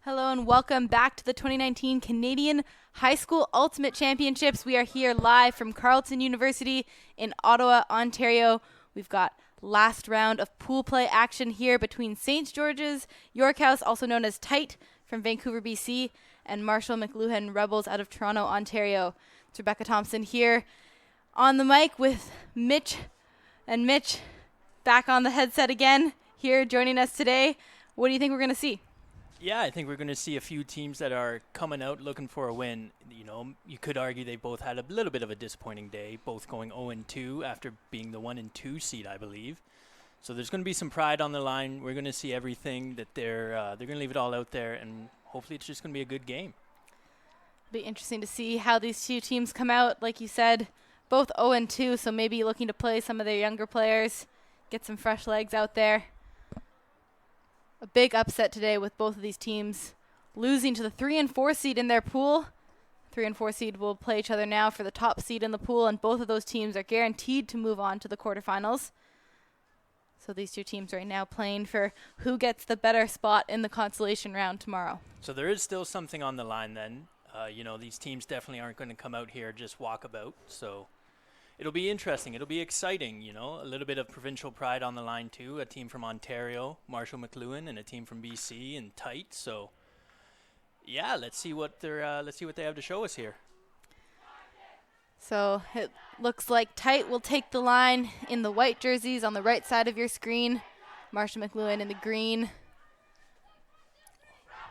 Hello and welcome back to the 2019 Canadian High School Ultimate Championships. We are here live from Carleton University in Ottawa, Ontario. We've got last round of pool play action here between St. George's York House, also known as Tight from Vancouver, BC, and Marshall McLuhan Rebels out of Toronto, Ontario. It's Rebecca Thompson here on the mic with Mitch, and Mitch back on the headset again here joining us today. What do you think we're going to see? Yeah, I think we're going to see a few teams that are coming out looking for a win. You know, you could argue they both had a little bit of a disappointing day, both going 0-2 after being the 1-2 seed, I believe. So there's going to be some pride on the line. We're going to see everything that they're going to leave it all out there, and hopefully it's just going to be a good game. Be interesting to see how these two teams come out. Like you said, both 0-2, so maybe looking to play some of their younger players, get some fresh legs out there. A big upset today with both of these teams losing to the 3 and 4 seed in their pool. 3 and 4 seed will play each other now for the top seed in the pool, and both of those teams are guaranteed to move on to the quarterfinals. So these two teams right now playing for who gets the better spot in the consolation round tomorrow. So there is still something on the line then. You know, these teams definitely aren't going to come out here just walk about. So it'll be interesting. It'll be exciting, you know, a little bit of provincial pride on the line too. A team from Ontario, Marshall McLuhan, and a team from BC and Tight. So, yeah, let's see what they have to show us here. So it looks like Tight will take the line in the white jerseys on the right side of your screen. Marshall McLuhan in the green.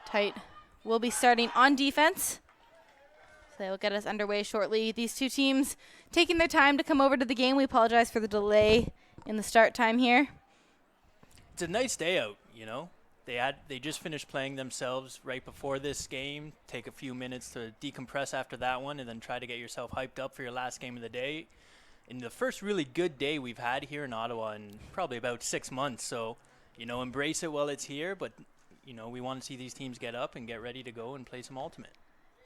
Tight will be starting on defense. So they will get us underway shortly. These two teams taking their time to come over to the game. We apologize for the delay in the start time here. It's a nice day out, you know. They just finished playing themselves right before this game. Take a few minutes to decompress after that one and then try to get yourself hyped up for your last game of the day. In the first really good day we've had here in Ottawa in probably about 6 months. So, you know, embrace it while it's here. But, you know, we want to see these teams get up and get ready to go and play some ultimate.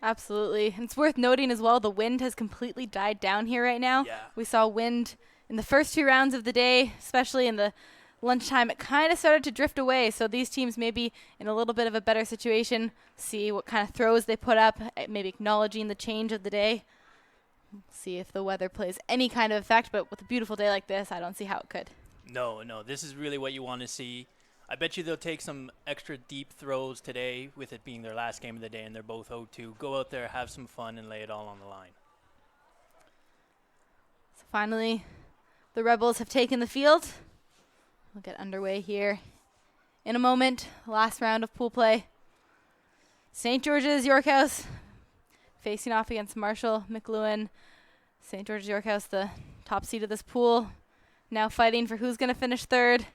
Absolutely. And it's worth noting as well, the wind has completely died down here right now. Yeah. We saw wind in the first 2 rounds of the day, especially in the lunchtime. It kind of started to drift away, so these teams may be in a little bit of a better situation. See what kind of throws they put up, maybe acknowledging the change of the day. See if the weather plays any kind of effect, but with a beautiful day like this, I don't see how it could. No, this is really what you want to see. I bet you they'll take some extra deep throws today with it being their last game of the day and they're both 0-2. Go out there, have some fun, and lay it all on the line. So finally, the Rebels have taken the field. We'll get underway here in a moment. Last round of pool play. St. George's York House facing off against Marshall McLuhan. St. George's York House, the top seed of this pool, now fighting for who's going to finish third.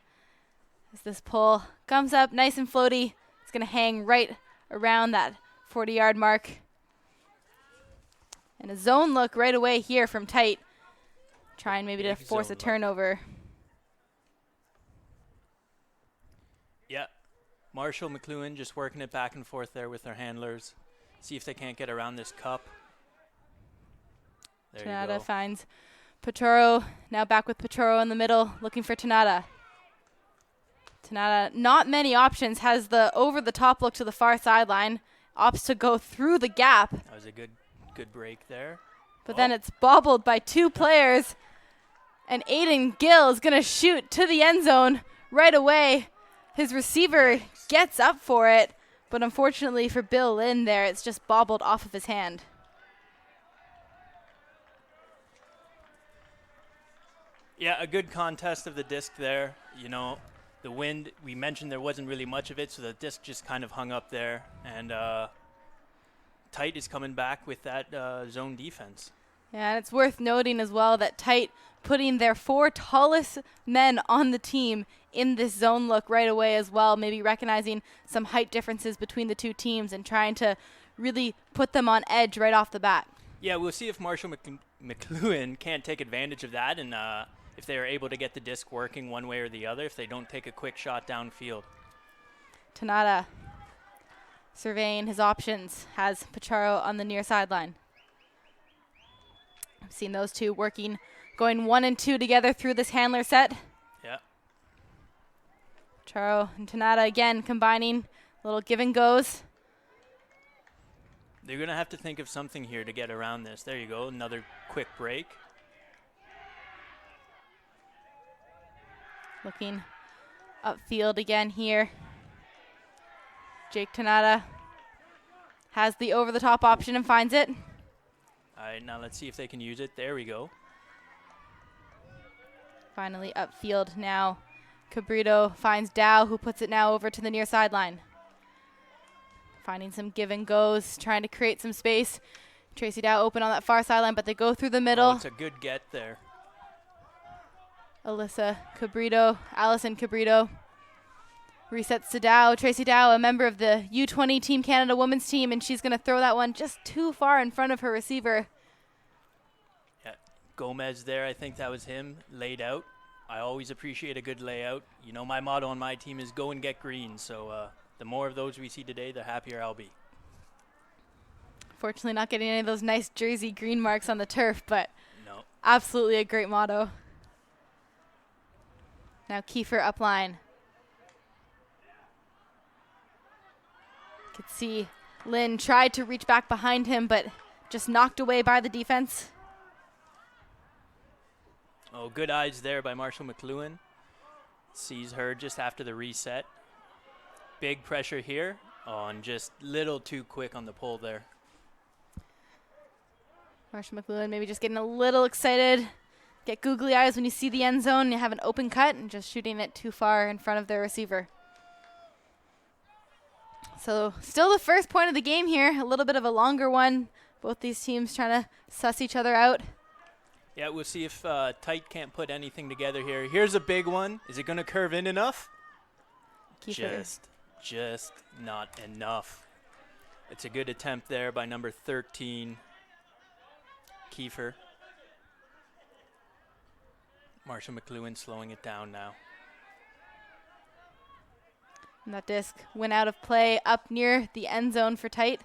As this pole comes up nice and floaty, it's going to hang right around that 40-yard mark. And a zone look right away here from Tight. Trying maybe to force a turnover. Yeah, Marshall McLuhan just working it back and forth there with their handlers. See if they can't get around this cup. There you go. Tanada finds Petoro. Now back with Petoro in the middle, looking for Tanada. Tanada, not many options, has the over-the-top look to the far sideline. Opts to go through the gap. That was a good break there. But then it's bobbled by 2 players. And Aiden Gill is going to shoot to the end zone right away. His receiver gets up for it. But unfortunately for Bill Lynn there, it's just bobbled off of his hand. Yeah, a good contest of the disc there. You know, the wind, we mentioned there wasn't really much of it, so the disc just kind of hung up there. And Tight is coming back with that zone defense. Yeah, and it's worth noting as well that Tight putting their 4 tallest men on the team in this zone look right away as well, maybe recognizing some height differences between the two teams and trying to really put them on edge right off the bat. Yeah, we'll see if Marshall McLuhan can't take advantage of that and if they are able to get the disc working one way or the other, if they don't take a quick shot downfield. Tanada surveying his options, has Pacharo on the near sideline. I've seen those two working, going 1 and 2 together through this handler set. Yeah. Pacharo and Tanada again combining, little give and goes. They're going to have to think of something here to get around this. There you go, another quick break. Looking upfield again here. Jake Tanada has the over-the-top option and finds it. All right, now let's see if they can use it. There we go. Finally upfield now. Cabrito finds Dow, who puts it now over to the near sideline. Finding some give and goes, trying to create some space. Tracy Dow open on that far sideline, but they go through the middle. Oh, it's a good get there. Allison Cabrito resets to Dow. Tracy Dow, a member of the U20 Team Canada women's team, and she's going to throw that one just too far in front of her receiver. Yeah, Gomez there, I think that was him, laid out. I always appreciate a good layout. You know, my motto on my team is go and get green, so the more of those we see today, the happier I'll be. Fortunately, not getting any of those nice jersey green marks on the turf, but no. Absolutely a great motto. Now Kiefer upline. Could see Lynn tried to reach back behind him, but just knocked away by the defense. Oh, good eyes there by Marshall McLuhan. Sees her just after the reset. Big pressure here. Oh, and just little too quick on the pull there. Marshall McLuhan maybe just getting a little excited. Get googly eyes when you see the end zone and you have an open cut and just shooting it too far in front of their receiver. So still the first point of the game here. A little bit of a longer one. Both these teams trying to suss each other out. Yeah, we'll see if Tight can't put anything together here. Here's a big one. Is it going to curve in enough? Just not enough. It's a good attempt there by number 13, Kiefer. Marshall McLuhan slowing it down now. And that disc went out of play up near the end zone for Tight.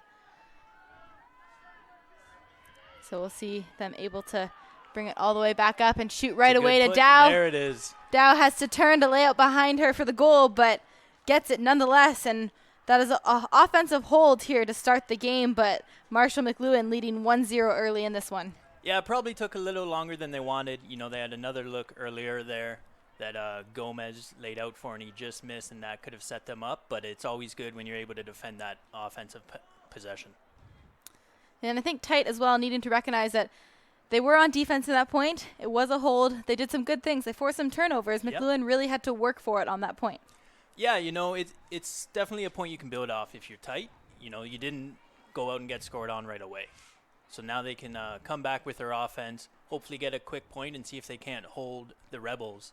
So we'll see them able to bring it all the way back up and shoot right away to Dow. There it is. Dow has to turn to lay out behind her for the goal, but gets it nonetheless. And that is an offensive hold here to start the game, but Marshall McLuhan leading 1-0 early in this one. Yeah, it probably took a little longer than they wanted. You know, they had another look earlier there that Gomez laid out for, and he just missed, and that could have set them up. But it's always good when you're able to defend that offensive possession. And I think Tight as well needing to recognize that they were on defense at that point. It was a hold. They did some good things. They forced some turnovers. McLuhan really had to work for it on that point. Yeah, you know, it's definitely a point you can build off if you're tight. You know, you didn't go out and get scored on right away. So now they can come back with their offense, hopefully get a quick point and see if they can't hold the Rebels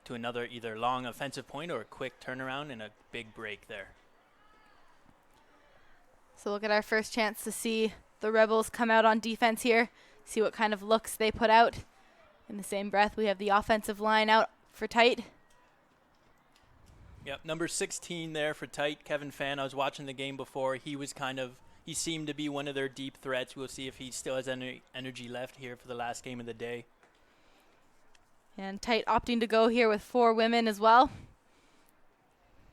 to another either long offensive point or a quick turnaround and a big break there. So we'll get our first chance to see the Rebels come out on defense here, see what kind of looks they put out. In the same breath, we have the offensive line out for Tight. Yep, number 16 there for Tight, Kevin Fan. I was watching the game before. He seemed to be one of their deep threats. We'll see if he still has any energy left here for the last game of the day. And Tight opting to go here with 4 women as well.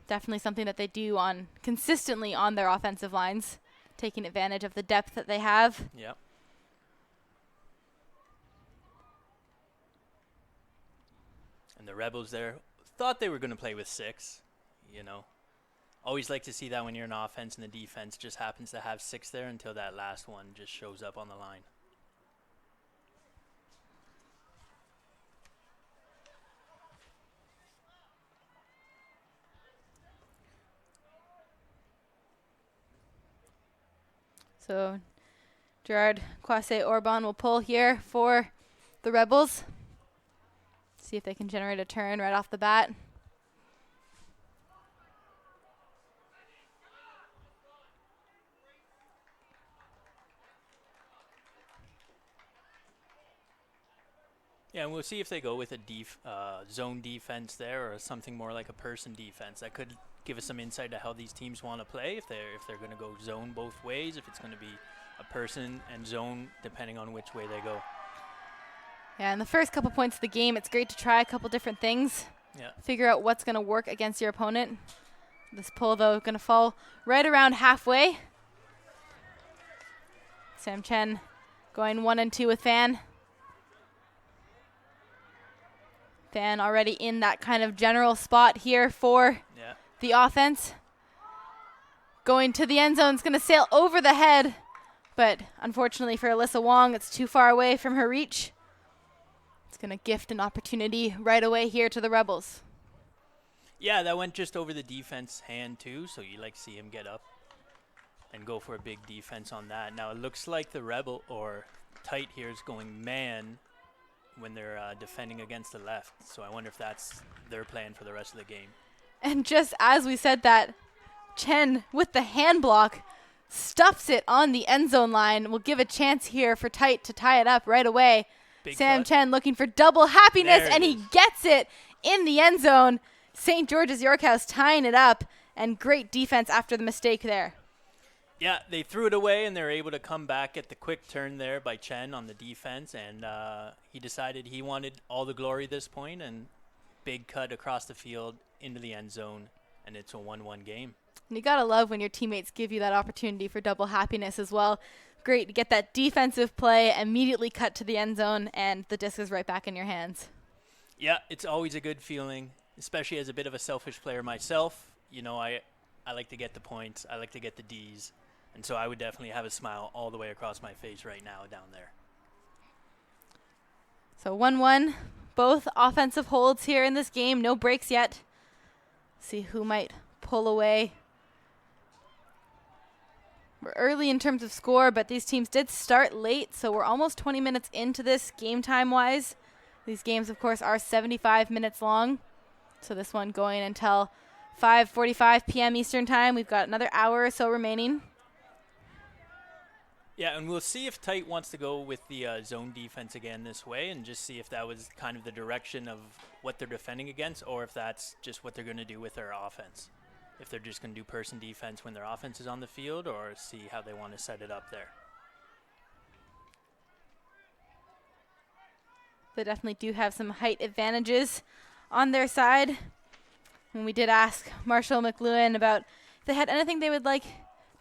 Definitely something that they do consistently on their offensive lines, taking advantage of the depth that they have. Yep. And the Rebels there thought they were going to play with 6, you know. Always like to see that when you're in offense and the defense just happens to have 6 there until that last one just shows up on the line. So Gerard Kwase-Orban will pull here for the Rebels. See if they can generate a turn right off the bat. Yeah, and we'll see if they go with a zone defense there or something more like a person defense. That could give us some insight to how these teams want to play, if they're going to go zone both ways, if it's going to be a person and zone depending on which way they go. Yeah, in the first couple points of the game, it's great to try a couple different things. Yeah. Figure out what's going to work against your opponent. This pull, though, going to fall right around halfway. Sam Chen going 1 and 2 with Fan. Fan already in that kind of general spot here for the offense. Going to the end zone. It's going to sail over the head. But unfortunately for Alyssa Wong, it's too far away from her reach. It's going to gift an opportunity right away here to the Rebels. Yeah, that went just over the defense hand too, so you like to see him get up and go for a big defense on that. Now it looks like the Rebel or Tight here is going man when they're defending against the left. So I wonder if that's their plan for the rest of the game. And just as we said that, Chen with the hand block stuffs it on the end zone line. Will give a chance here for Tight to tie it up right away. Big Sam cut. Chen looking for double happiness, There it and he is. gets it in the end zone. St. George's York House tying it up, and great defense after the mistake there. Yeah, they threw it away, and they were able to come back at the quick turn there by Chen on the defense, and he decided he wanted all the glory this point, and big cut across the field into the end zone, and it's a 1-1 game. And you got to love when your teammates give you that opportunity for double happiness as well. Great to get that defensive play, immediately cut to the end zone, and the disc is right back in your hands. Yeah, it's always a good feeling, especially as a bit of a selfish player myself. You know, I like to get the points. I like to get the Ds. And so I would definitely have a smile all the way across my face right now down there. So 1-1, both offensive holds here in this game. No breaks yet. See who might pull away. We're early in terms of score, but these teams did start late, so we're almost 20 minutes into this game time-wise. These games, of course, are 75 minutes long. So this one going until 5:45 p.m. Eastern Time. We've got another hour or so remaining. Yeah, and we'll see if Tight wants to go with the zone defense again this way and just see if that was kind of the direction of what they're defending against, or if that's just what they're going to do with their offense. If they're just going to do person defense when their offense is on the field, or see how they want to set it up there. They definitely do have some height advantages on their side. And we did ask Marshall McLuhan about if they had anything they would like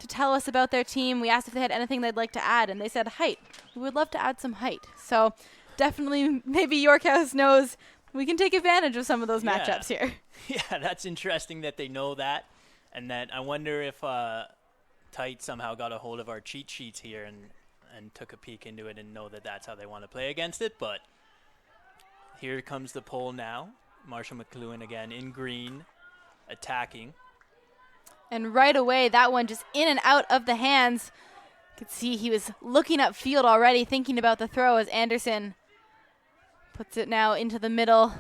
to tell us about their team. We asked if they had anything they'd like to add, and they said height. We would love to add some height. So definitely maybe York House knows we can take advantage of some of those matchups here. Yeah, that's interesting that they know that. And that I wonder if Tight somehow got a hold of our cheat sheets here and took a peek into it and know that that's how they want to play against it. But here comes the poll now. Marshall McLuhan again in green, attacking. And right away, that one just in and out of the hands. You could see he was looking upfield already, thinking about the throw as Anderson puts it now into the middle.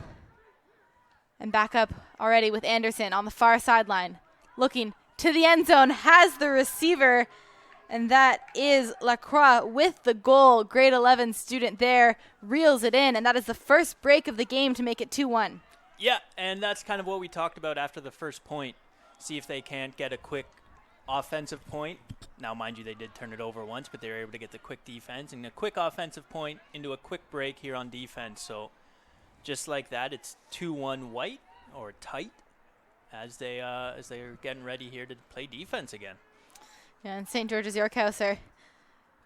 And back up already with Anderson on the far sideline. Looking to the end zone, has the receiver. And that is Lacroix with the goal. Grade 11 student there, reels it in. And that is the first break of the game to make it 2-1. Yeah, and that's kind of what we talked about after the first point. See if they can't get a quick offensive point. Now, mind you, they did turn it over once, but they were able to get the quick defense and a quick offensive point into a quick break here on defense. So just like that, it's 2-1 white or Tight as they're getting ready here to play defense again. Yeah, and St. George's York House are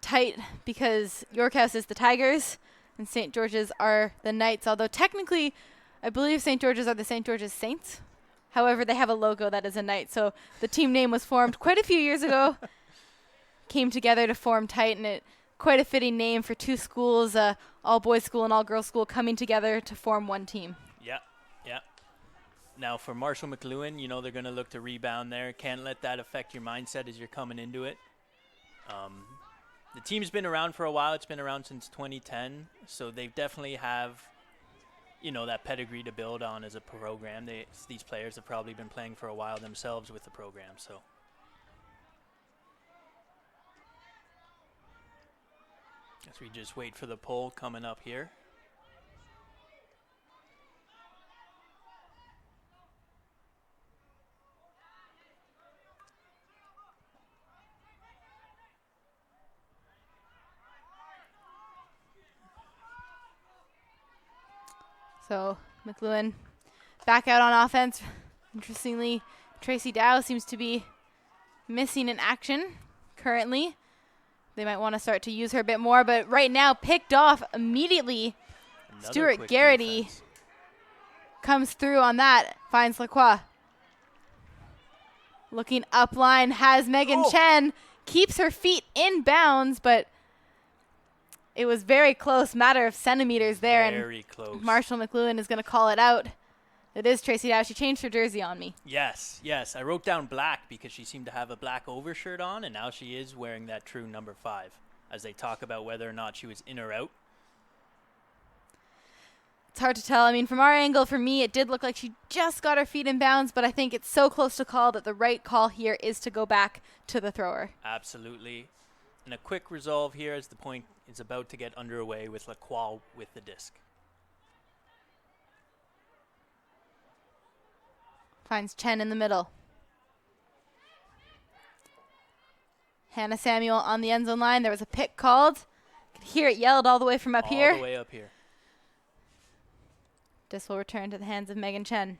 tight because York House is the Tigers and St. George's are the Knights, although technically I believe St. George's are the St. George's Saints. However, they have a logo that is a knight, so the team name was formed quite a few years ago. Came together to form Tight, and it quite a fitting name for two schools, all-boys school and all-girls school, coming together to form one team. Yeah. Now, for Marshall McLuhan, you know they're going to look to rebound there. Can't let that affect your mindset as you're coming into it. The team's been around for a while. It's been around since 2010, so they definitely have that pedigree to build on as a program. These players have probably been playing for a while themselves with the program. So, as we just wait for the poll coming up here. So McLuhan back out on offense. Interestingly, Tracy Dow seems to be missing in action currently. They might want to start to use her a bit more, but right now picked off immediately. Another Stuart quick Garrity defense. comes through on that, finds Lacroix. Looking up line, has Megan Chen, keeps her feet in bounds, but it was very close, matter of centimeters there. Very close. Marshall McLuhan is going to call it out. It is Tracy Dow. She changed her jersey on me. Yes. I wrote down black because she seemed to have a black overshirt on, and now she is wearing that true number 5 as they talk about whether or not she was in or out. It's hard to tell. I mean, from our angle, for me, it did look like she just got her feet in bounds, but I think it's so close to call that the right call here is to go back to the thrower. Absolutely. And a quick resolve here as the point is about to get underway with Lacroix with the disc. Finds Chen in the middle. Hannah Samuel on the end zone line. There was a pick called. Could hear it yelled all the way from up here. All the way up here. This will return to the hands of Megan Chen.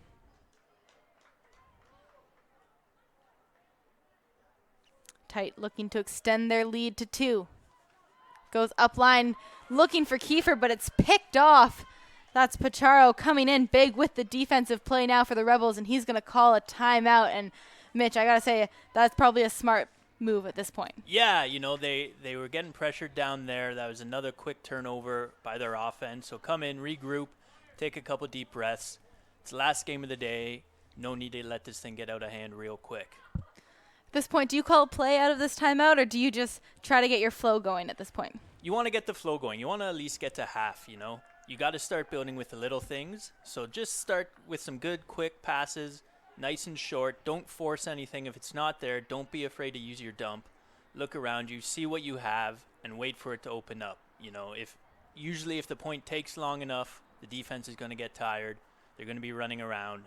Tight looking to extend their lead to 2. Goes up line looking for Kiefer, but it's picked off. That's Pacharo coming in big with the defensive play now for the Rebels, and he's going to call a timeout. And Mitch, I got to say, that's probably a smart move at this point. Yeah, they were getting pressured down there. That was another quick turnover by their offense. So come in, regroup, take a couple deep breaths. It's the last game of the day. No need to let this thing get out of hand real quick. At this point, do you call a play out of this timeout, or do you just try to get your flow going at this point? You want to get the flow going. You want to at least get to half, You got to start building with the little things. So just start with some good, quick passes, nice and short. Don't force anything. If it's not there, don't be afraid to use your dump. Look around you, see what you have, and wait for it to open up. If the point takes long enough, the defense is going to get tired. They're going to be running around,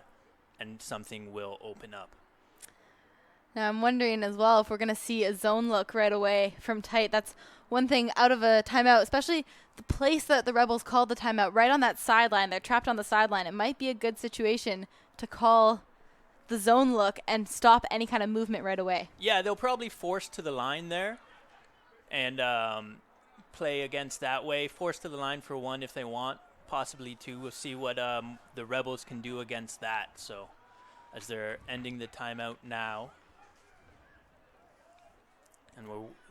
and something will open up. Now I'm wondering as well if we're going to see a zone look right away from tight. That's one thing out of a timeout, especially the place that the Rebels called the timeout, right on that sideline. They're trapped on the sideline. It might be a good situation to call the zone look and stop any kind of movement right away. Yeah, they'll probably force to the line there and play against that way. Force to the line for 1 if they want, possibly 2. We'll see what the Rebels can do against that. So as they're ending the timeout now. And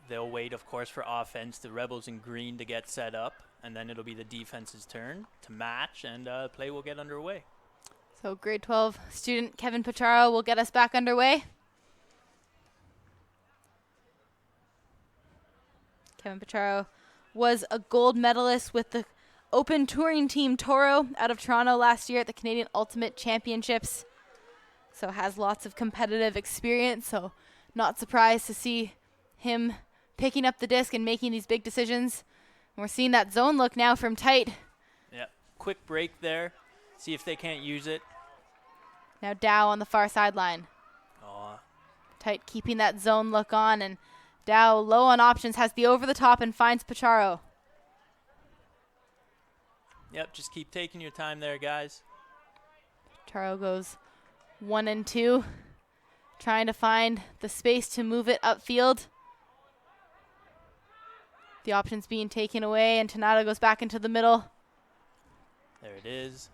they'll wait, of course, for offense. The Rebels in green to get set up. And then it'll be the defense's turn to match, and play will get underway. So grade 12 student Kevin Pacharo will get us back underway. Kevin Pacharo was a gold medalist with the Open Touring Team Toro out of Toronto last year at the Canadian Ultimate Championships. So has lots of competitive experience, so not surprised to see him picking up the disc and making these big decisions. And we're seeing that zone look now from tight. Yeah, quick break there. See if they can't use it. Now Dow on the far sideline. Tight keeping that zone look on, and Dow low on options, has the over the top and finds Pacharo. Yep, just keep taking your time there, guys. Pacharo goes 1 and 2, trying to find the space to move it upfield. The options being taken away, and Tanada goes back into the middle. There it is.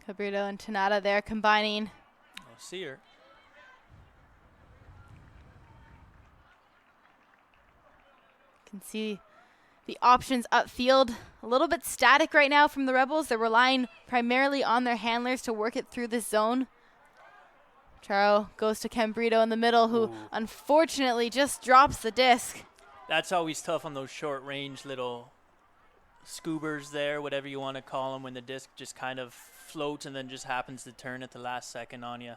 Cabrito and Tanada there combining. I'll see her. Can see the options upfield. A little bit static right now from the Rebels. They're relying primarily on their handlers to work it through this zone. Charo goes to Cambrito in the middle, who unfortunately just drops the disc. That's always tough on those short range little scoobers there, whatever you want to call them, when the disc just kind of floats and then just happens to turn at the last second on you.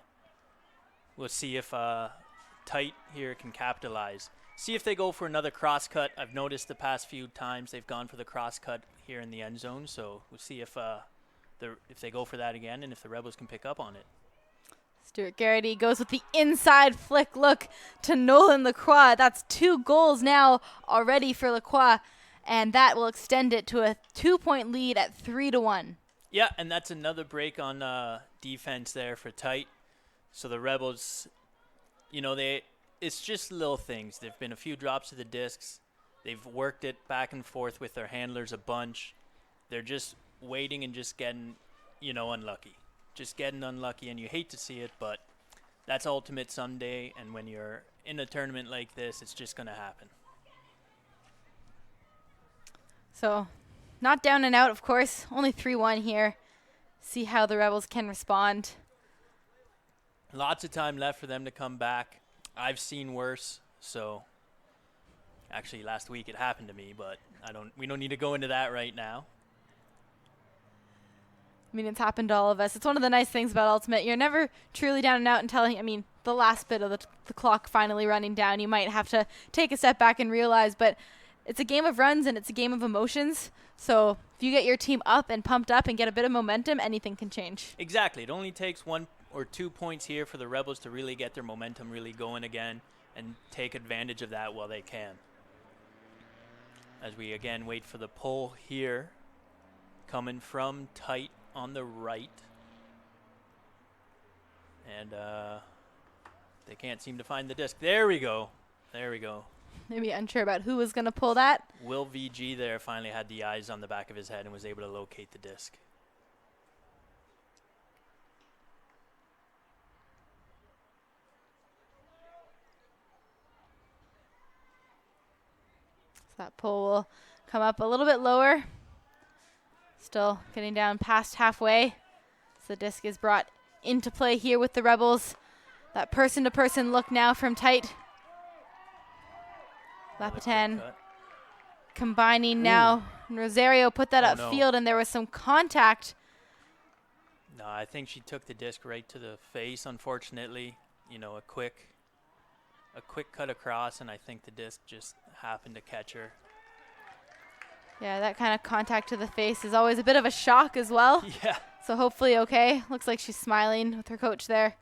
We'll see if tight here can capitalize. See if they go for another cross cut. I've noticed the past few times they've gone for the cross cut here in the end zone, so we'll see if they go for that again and if the Rebels can pick up on it. Stuart Garrity goes with the inside flick look to Nolan Lacroix. That's 2 goals now already for Lacroix, and that will extend it to a 2-point lead at 3-1. Yeah, and that's another break on defense there for tight. So the Rebels, it's just little things. There've been a few drops of the discs. They've worked it back and forth with their handlers a bunch. They're just waiting and just getting, unlucky. Just getting unlucky, and you hate to see it, but that's ultimate someday, and when you're in a tournament like this, it's just going to happen. So, not down and out, of course. Only 3-1 here. See how the Rebels can respond. Lots of time left for them to come back. I've seen worse, so actually last week it happened to me, but we don't need to go into that right now. I mean, it's happened to all of us. It's one of the nice things about Ultimate. You're never truly down and out until, the last bit of the clock finally running down. You might have to take a step back and realize, but it's a game of runs and it's a game of emotions. So if you get your team up and pumped up and get a bit of momentum, anything can change. Exactly. It only takes 1 or 2 points here for the Rebels to really get their momentum really going again and take advantage of that while they can. As we again wait for the pull here, coming from tight on the right. And they can't seem to find the disc. There we go. Maybe unsure about who was going to pull that. Will VG there finally had the eyes on the back of his head and was able to locate the disc. So that pull will come up a little bit lower. Still getting down past halfway. So the disc is brought into play here with the Rebels. That person-to-person look now from tight. Lapitan combining now. And Rosario put that upfield, and there was some contact. No, I think she took the disc right to the face, unfortunately. A quick cut across, and I think the disc just happened to catch her. Yeah, that kind of contact to the face is always a bit of a shock as well. Yeah. So hopefully okay. Looks like she's smiling with her coach there.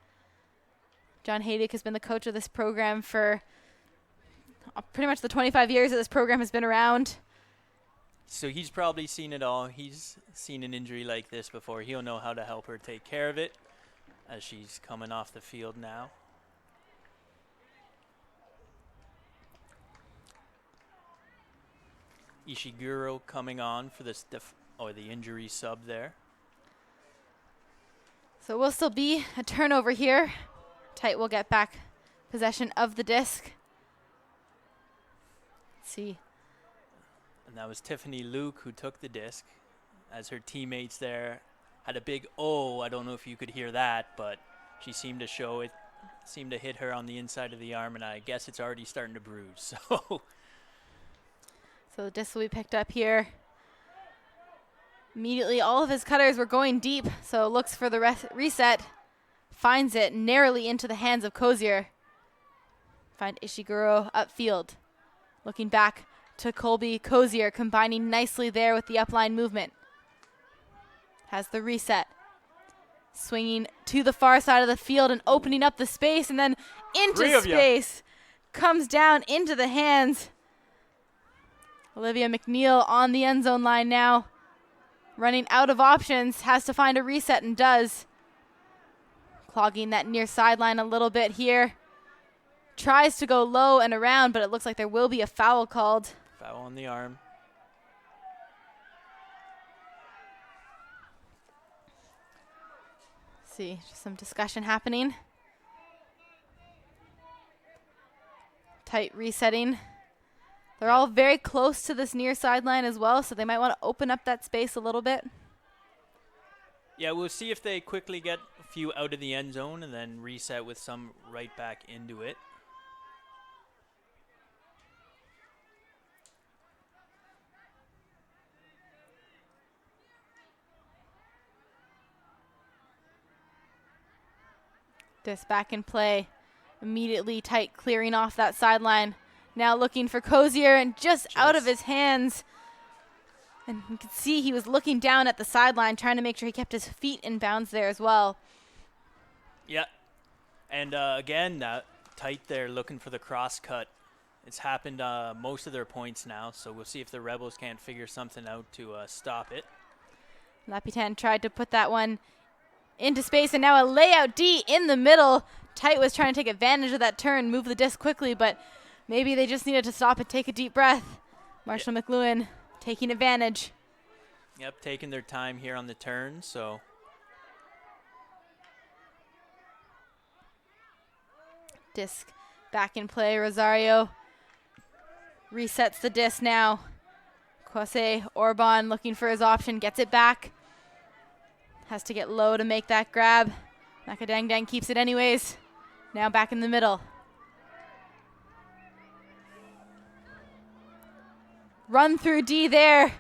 John Haydick has been the coach of this program for pretty much the 25 years that this program has been around. So he's probably seen it all. He's seen an injury like this before. He'll know how to help her take care of it as she's coming off the field now. Ishiguro coming on for the injury sub there. So will still be a turnover here. Tight will get back possession of the disc. Let's see. And that was Tiffany Luke who took the disc as her teammates there had a big I don't know if you could hear that, but she seemed to show it, seemed to hit her on the inside of the arm, and I guess it's already starting to bruise. So the disc will be picked up here. Immediately, all of his cutters were going deep, so looks for the reset. Finds it narrowly into the hands of Kozier. Find Ishiguro upfield. Looking back to Colby Kozier, combining nicely there with the upline movement. Has the reset. Swinging to the far side of the field and opening up the space, and then into space. Comes down into the hands. Olivia McNeil on the end zone line now. Running out of options, has to find a reset and does. Clogging that near sideline a little bit here. Tries to go low and around, but it looks like there will be a foul called. Foul on the arm. See, just some discussion happening. Tight resetting. They're all very close to this near sideline as well, so they might want to open up that space a little bit. Yeah, we'll see if they quickly get a few out of the end zone and then reset with some right back into it. This back in play. Immediately Tight clearing off that sideline. Now looking for Kozier and just out of his hands. And you can see he was looking down at the sideline trying to make sure he kept his feet in bounds there as well. Yeah. And again, Tight there looking for the cross cut. It's happened most of their points now, so we'll see if the Rebels can't figure something out to stop it. Lapitan tried to put that one into space, and now a layout D in the middle. Tite was trying to take advantage of that turn, move the disc quickly, but maybe they just needed to stop and take a deep breath. Marshall McLuhan taking advantage. Yep, taking their time here on the turn, so. Disc back in play. Rosario resets the disc now. Kwasi Orban looking for his option, gets it back. Has to get low to make that grab. Nakadang keeps it anyways. Now back in the middle. Run through D there.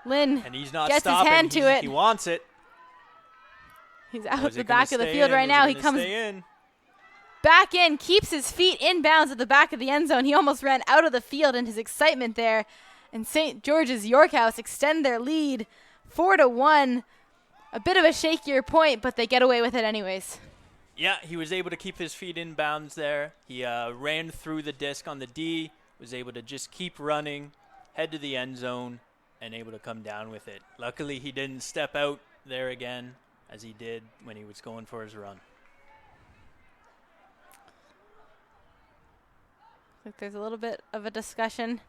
Lin and he's not gets stopping. His hand to it. He wants it. He's out the back of the field right now. He comes back in, keeps his feet inbounds at the back of the end zone. He almost ran out of the field in his excitement there. And St. George's York House extend their lead 4-1. A bit of a shakier point, but they get away with it anyways. Yeah, he was able to keep his feet inbounds there. He ran through the disc on the D, was able to just keep running, head to the end zone, and able to come down with it. Luckily, he didn't step out there again as he did when he was going for his run. Like there's a little bit of a discussion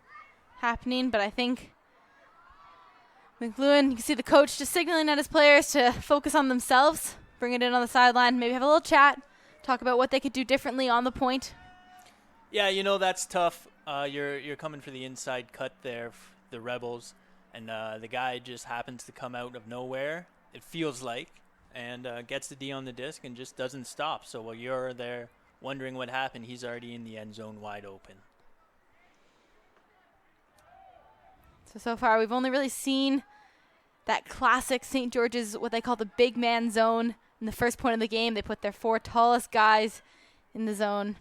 happening, but I think McLuhan, you can see the coach just signaling at his players to focus on themselves, bring it in on the sideline, maybe have a little chat, talk about what they could do differently on the point. Yeah, you know, that's tough. You're coming for the inside cut there, the Rebels, and the guy just happens to come out of nowhere, it feels like, and gets the D on the disc and just doesn't stop. So while you're there wondering what happened, he's already in the end zone wide open. So far we've only really seen that classic St. George's, what they call the big man zone. In the first point of the game, they put their 4 tallest guys in the zone.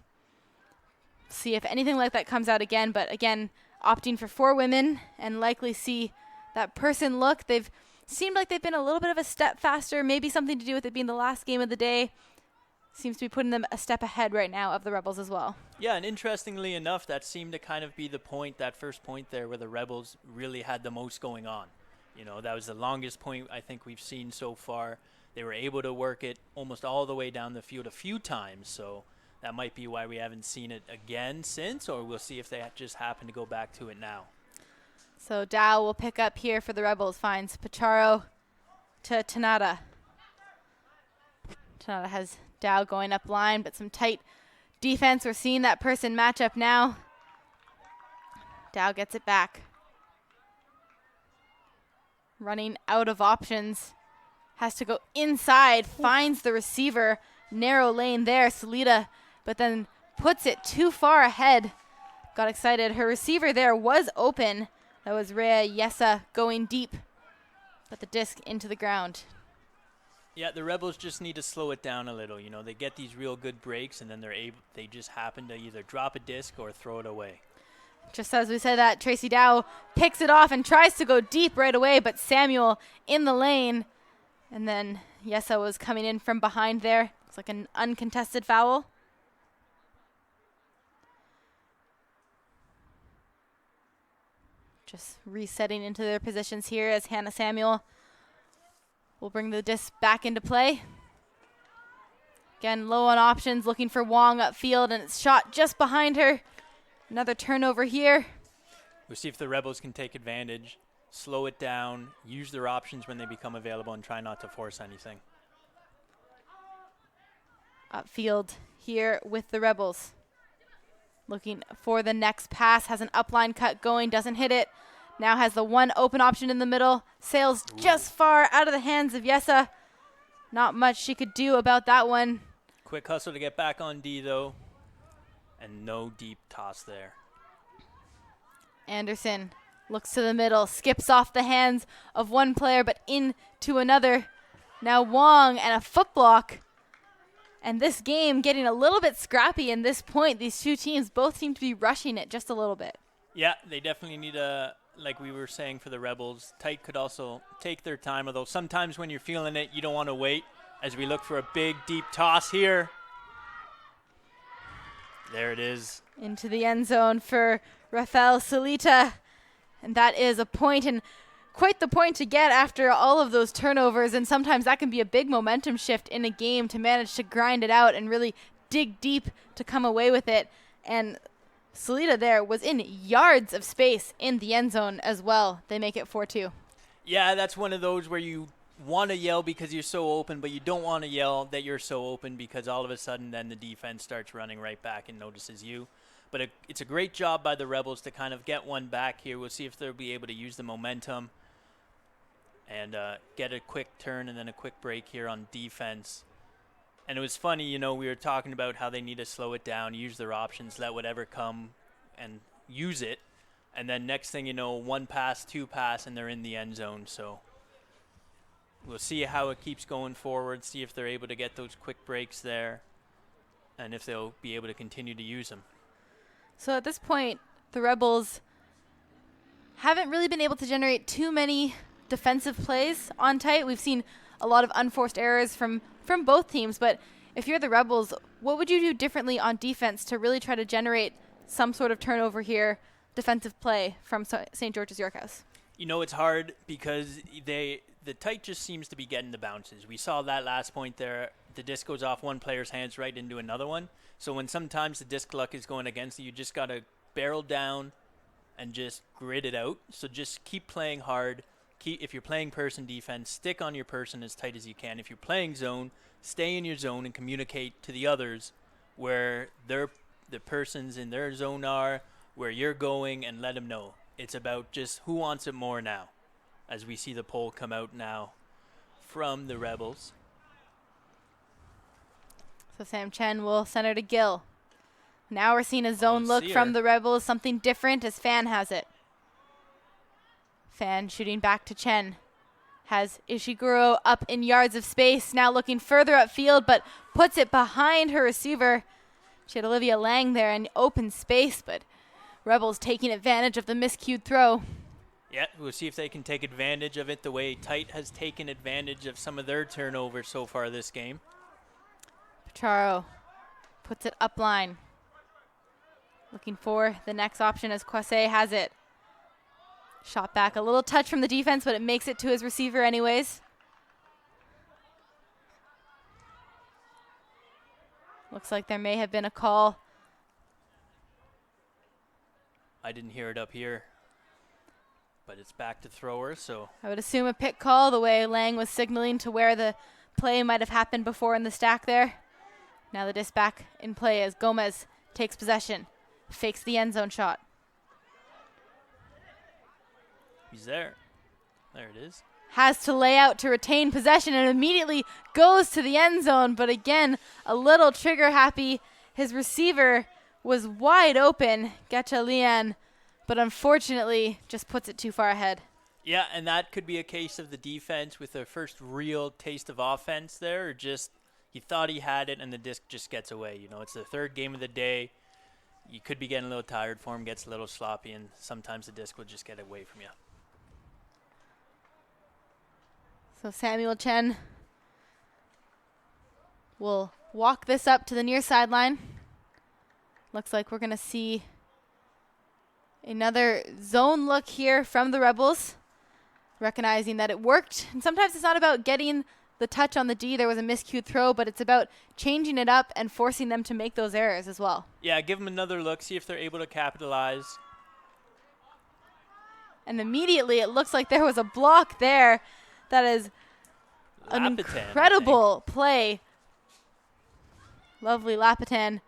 See if anything like that comes out again, but again, opting for 4 women and likely see that person look. They've seemed like they've been a little bit of a step faster, maybe something to do with it being the last game of the day. Seems to be putting them a step ahead right now of the Rebels as well. Yeah, and interestingly enough, that seemed to kind of be the point, that first point there where the Rebels really had the most going on. You know, that was the longest point I think we've seen so far. They were able to work it almost all the way down the field a few times, so that might be why we haven't seen it again since, or we'll see if they just happen to go back to it now. So Dow will pick up here for the Rebels, finds Pacharo to Tanada. Tanada has Dow going up line, but some tight defense. We're seeing that person match up now. Dow gets it back. Running out of options. Has to go inside, finds the receiver. Narrow lane there, Salita, but then puts it too far ahead. Got excited. Her receiver there was open. That was Rhea Yesa going deep, but the disc into the ground. Yeah, the Rebels just need to slow it down a little. You know, they get these real good breaks, and then they just happen to either drop a disc or throw it away. Just as we said that, Tracy Dow picks it off and tries to go deep right away, but Samuel in the lane. And then Yesa was coming in from behind there. Looks like an uncontested foul. Just resetting into their positions here as Hannah Samuel will bring the disc back into play. Again, low on options, looking for Wong upfield, and it's shot just behind her. Another turnover here. We'll see if the Rebels can take advantage, slow it down, use their options when they become available, and try not to force anything. Upfield here with the Rebels. Looking for the next pass, has an upline cut going, doesn't hit it. Now has the one open option in the middle. Sails just far out of the hands of Yesa. Not much she could do about that one. Quick hustle to get back on D, though. And no deep toss there. Anderson looks to the middle, skips off the hands of one player, but into another. Now Wong and a foot block. And this game getting a little bit scrappy in this point. These two teams both seem to be rushing it just a little bit. Yeah, they definitely need a, like we were saying for the Rebels, Tite could also take their time, although sometimes when you're feeling it, you don't want to wait. As we look for a big, deep toss here. There it is. Into the end zone for Rafael Salita. And that is a point, and quite the point to get after all of those turnovers. And sometimes that can be a big momentum shift in a game to manage to grind it out and really dig deep to come away with it. And Salida there was in yards of space in the end zone as well. They make it 4-2. Yeah, that's one of those where you want to yell because you're so open, but you don't want to yell that you're so open because all of a sudden then the defense starts running right back and notices you. But it's a great job by the Rebels to kind of get one back here. We'll see if they'll be able to use the momentum and get a quick turn and then a quick break here on defense. And it was funny, you know, we were talking about how they need to slow it down, use their options, let whatever come and use it. And then next thing you know, one pass, two pass, and they're in the end zone. So we'll see how it keeps going forward, see if they're able to get those quick breaks there, and if they'll be able to continue to use them. So at this point, the Rebels haven't really been able to generate too many defensive plays on tight. We've seen a lot of unforced errors from both teams, but if you're the Rebels, what would you do differently on defense to really try to generate some sort of turnover here, defensive play from St. George's York House? You know, it's hard because the tight just seems to be getting the bounces. We saw that last point there. The disc goes off one player's hands right into another one. So when sometimes the disc luck is going against you, you just got to barrel down and just grit it out. So just keep playing hard. If you're playing person defense, stick on your person as tight as you can. If you're playing zone, stay in your zone and communicate to the others where the persons in their zone are, where you're going, and let them know. It's about just who wants it more now, as we see the poll come out now from the Rebels. So Sam Chen will center to Gill. Now we're seeing a zone look from the Rebels, something different as Fan has it. Fan shooting back to Chen. Has Ishiguro up in yards of space, now looking further upfield, but puts it behind her receiver. She had Olivia Lang there in open space, but Rebels taking advantage of the miscued throw. Yeah, we'll see if they can take advantage of it the way Tight has taken advantage of some of their turnovers so far this game. Pacharo puts it up line. Looking for the next option as Kwase has it. Shot back, a little touch from the defense, but it makes it to his receiver anyways. Looks like there may have been a call. I didn't hear it up here, but it's back to thrower, so. I would assume a pick call, the way Lang was signaling to where the play might have happened before in the stack there. Now the disc back in play as Gomez takes possession, fakes the end zone shot. He's there. There it is. Has to lay out to retain possession and immediately goes to the end zone. But again, a little trigger happy. His receiver was wide open, Getcha Lian, but unfortunately just puts it too far ahead. Yeah, and that could be a case of the defense with their first real taste of offense there. Or just he thought he had it and the disc just gets away. You know, it's the third game of the day. You could be getting a little tired. Form gets a little sloppy, and sometimes the disc will just get away from you. So Samuel Chen will walk this up to the near sideline. Looks like we're going to see another zone look here from the Rebels, recognizing that it worked. And sometimes it's not about getting the touch on the D. There was a miscued throw, but it's about changing it up and forcing them to make those errors as well. Yeah, give them another look, see if they're able to capitalize. And immediately it looks like there was a block there. That is an incredible play. Lovely Lapitan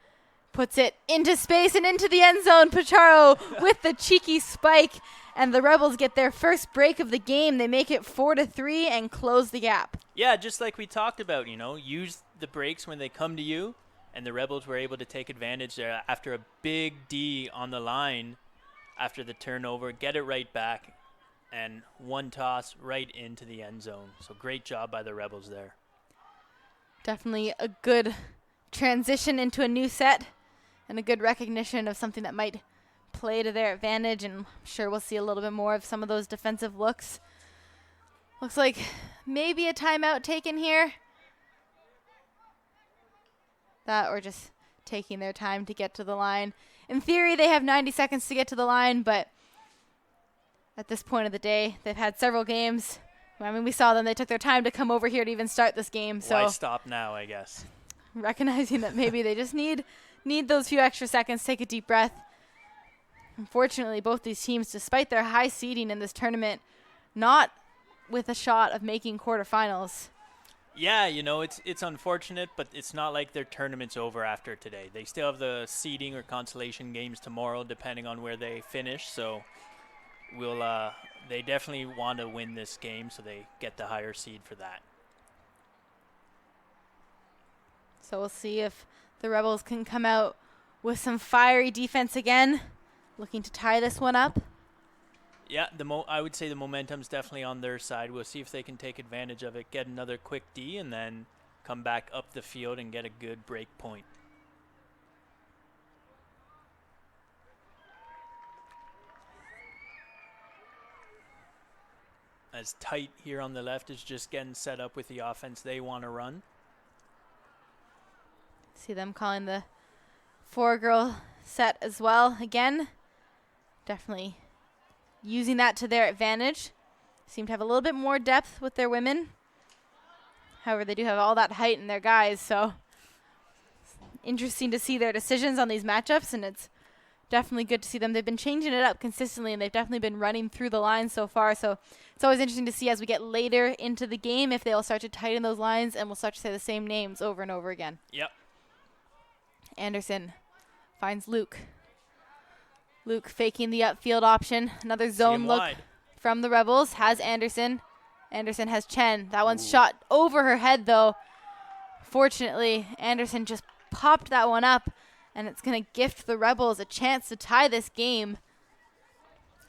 puts it into space and into the end zone. Pacharo with the cheeky spike, and the Rebels get their first break of the game. They make it 4-3 and close the gap. Yeah, just like we talked about, you know, use the breaks when they come to you, and the Rebels were able to take advantage there after a big D on the line after the turnover, get it right back. And one toss right into the end zone. So great job by the Rebels there. Definitely a good transition into a new set and a good recognition of something that might play to their advantage. And I'm sure we'll see a little bit more of some of those defensive looks. Looks like maybe a timeout taken here. That or just taking their time to get to the line. In theory, they have 90 seconds to get to the line, but at this point of the day, they've had several games. I mean, we saw them. They took their time to come over here to even start this game. So why stop now, I guess? recognizing that maybe they just need those few extra seconds, take a deep breath. Unfortunately, both these teams, despite their high seeding in this tournament, not with a shot of making quarterfinals. Yeah, it's unfortunate, but it's not like their tournament's over after today. They still have the seeding or consolation games tomorrow, depending on where they finish. So they definitely want to win this game, so they get the higher seed for that. So we'll see if the Rebels can come out with some fiery defense again, looking to tie this one up. Yeah, I would say the momentum's definitely on their side. We'll see if they can take advantage of it, get another quick D, and then come back up the field and get a good break point. As Tight here on the left is just getting set up with the offense they want to run. See them calling the 4-girl set as well again. Definitely using that to their advantage. Seem to have a little bit more depth with their women. However, they do have all that height in their guys, so interesting to see their decisions on these matchups, and it's definitely good to see them. They've been changing it up consistently, and they've definitely been running through the lines so far, so it's always interesting to see as we get later into the game if they'll start to tighten those lines and we'll start to say the same names over and over again. Yep. Anderson finds Luke. Luke faking the upfield option. Another zone look wide from the Rebels. Has Anderson. Anderson has Chen. That one's shot over her head, though. Fortunately, Anderson just popped that one up, and it's going to gift the Rebels a chance to tie this game.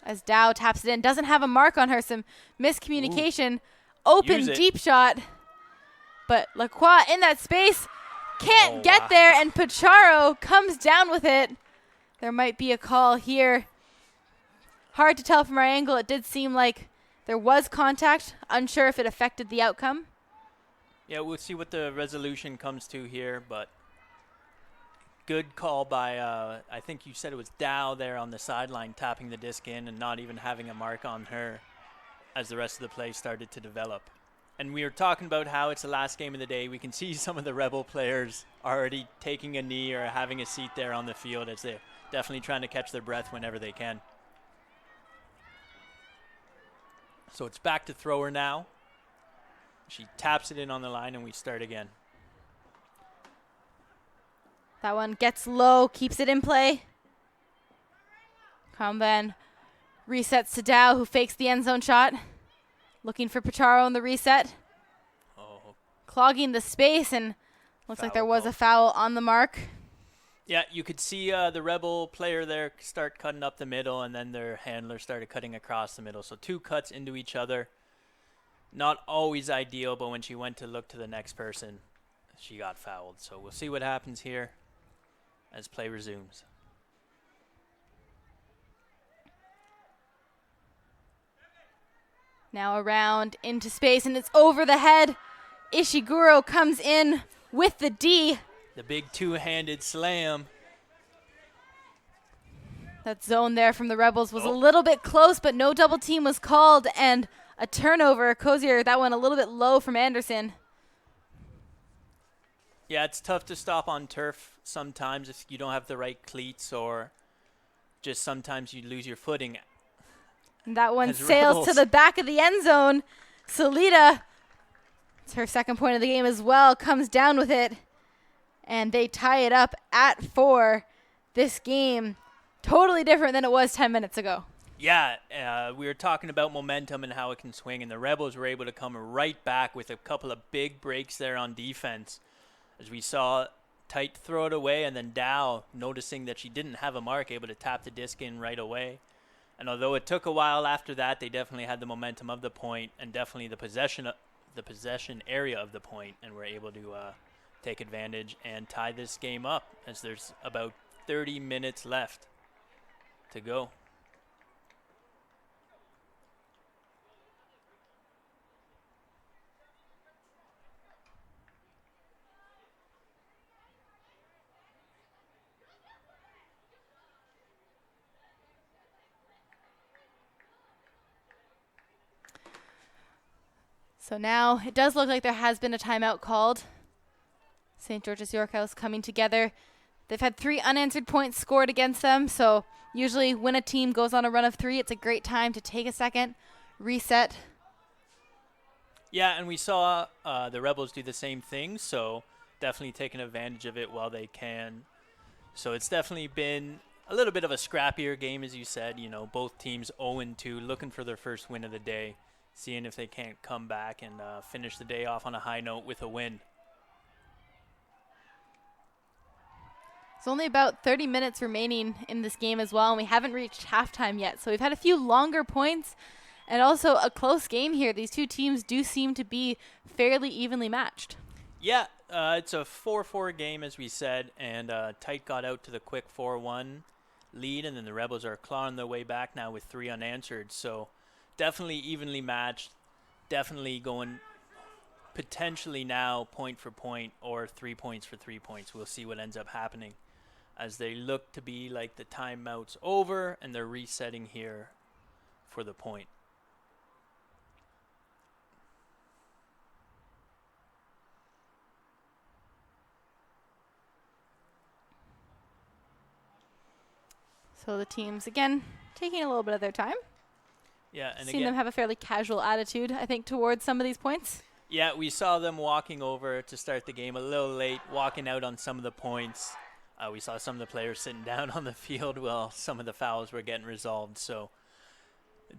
As Dow taps it in. Doesn't have a mark on her. Some miscommunication. Open, deep shot. But Lacroix in that space can't get there, and Pacharo comes down with it. There might be a call here. Hard to tell from our angle. It did seem like there was contact. Unsure if it affected the outcome. Yeah, we'll see what the resolution comes to here, but good call by, I think you said it was Dow there on the sideline tapping the disc in and not even having a mark on her as the rest of the play started to develop. And we were talking about how it's the last game of the day. We can see some of the Rebel players already taking a knee or having a seat there on the field as they're definitely trying to catch their breath whenever they can. So it's back to thrower now. She taps it in on the line, and we start again. That one gets low, keeps it in play. Comban resets to Dow, who fakes the end zone shot. Looking for Pacharo in the reset. Clogging the space, and looks like there was a foul on the mark. Yeah, you could see the Rebel player there start cutting up the middle, and then their handler started cutting across the middle. So two cuts into each other. Not always ideal, but when she went to look to the next person, she got fouled. So we'll see what happens here as play resumes. Now around into space, and it's over the head. Ishiguro comes in with the D. The big two-handed slam. That zone there from the Rebels was a little bit close, but no double team was called, and a turnover. Cozier, that one a little bit low from Anderson. Yeah, it's tough to stop on turf sometimes if you don't have the right cleats, or just sometimes you lose your footing. And that one sails to the back of the end zone. Salida, it's her second point of the game as well, comes down with it. And they tie it up at 4. This game, totally different than it was 10 minutes ago. Yeah, we were talking about momentum and how it can swing, and the Rebels were able to come right back with a couple of big breaks there on defense. As we saw Tight throw it away, and then Dow, noticing that she didn't have a mark, able to tap the disc in right away. And although it took a while after that, they definitely had the momentum of the point and definitely the possession area of the point, and were able to take advantage and tie this game up as there's about 30 minutes left to go. So now it does look like there has been a timeout called. St. George's York House coming together. They've had 3 unanswered points scored against them, so usually when a team goes on a run of 3, it's a great time to take a second, reset. Yeah, and we saw the Rebels do the same thing, so definitely taking advantage of it while they can. So it's definitely been a little bit of a scrappier game, as you said. You know, both teams 0-2, looking for their first win of the day, seeing if they can't come back and finish the day off on a high note with a win. It's only about 30 minutes remaining in this game as well, and we haven't reached halftime yet. So we've had a few longer points and also a close game here. These two teams do seem to be fairly evenly matched. Yeah, it's a 4-4 game, as we said, and Tight got out to the quick 4-1 lead, and then the Rebels are clawing their way back now with 3 unanswered. So definitely evenly matched, definitely going potentially now point for point or 3 points for 3 points. We'll see what ends up happening as they look to be like the timeout's over and they're resetting here for the point. So the teams, again, taking a little bit of their time. Yeah, and seen again, them have a fairly casual attitude, I think, towards some of these points. yeah, we saw them walking over to start the game a little late, walking out on some of the points. We saw some of the players sitting down on the field while some of the fouls were getting resolved. So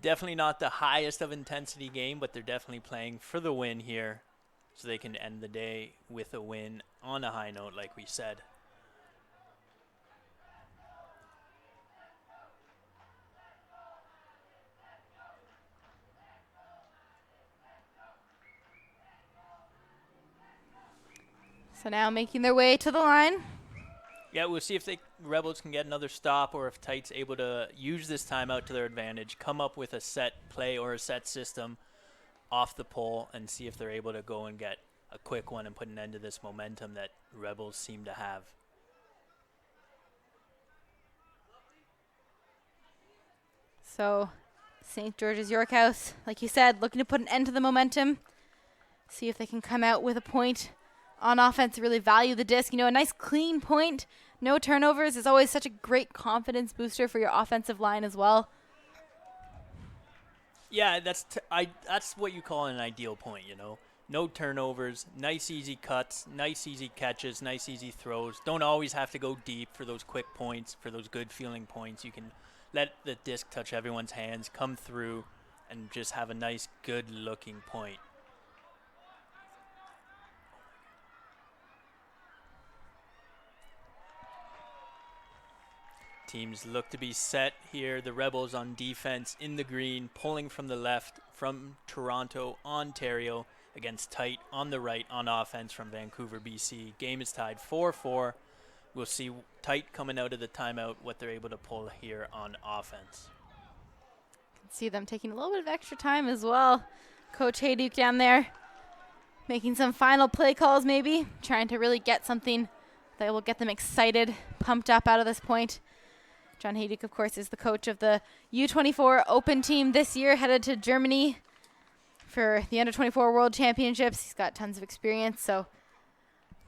definitely not the highest of intensity game, but they're definitely playing for the win here so they can end the day with a win on a high note, like we said. So now making their way to the line. Yeah, we'll see if the Rebels can get another stop or if Tight's able to use this timeout to their advantage, come up with a set play or a set system off the pole, and see if they're able to go and get a quick one and put an end to this momentum that Rebels seem to have. So St. George's York House, like you said, looking to put an end to the momentum. See if they can come out with a point on offense, really value the disc. You know, a nice clean point, no turnovers is always such a great confidence booster for your offensive line as well. Yeah, that's what you call an ideal point, you know. No turnovers, nice easy cuts, nice easy catches, nice easy throws. Don't always have to go deep for those quick points, for those good feeling points. You can let the disc touch everyone's hands, come through, and just have a nice, good looking point. Teams look to be set here. The Rebels on defense in the green, pulling from the left from Toronto, Ontario, against Tight on the right on offense from Vancouver, BC. Game is tied 4-4. We'll see Tight coming out of the timeout, what they're able to pull here on offense. Can see them taking a little bit of extra time as well. Coach Hayduke down there making some final play calls maybe, trying to really get something that will get them excited, pumped up out of this point. John Hayduke, of course, is the coach of the U24 Open team this year, headed to Germany for the Under-24 World Championships. He's got tons of experience, so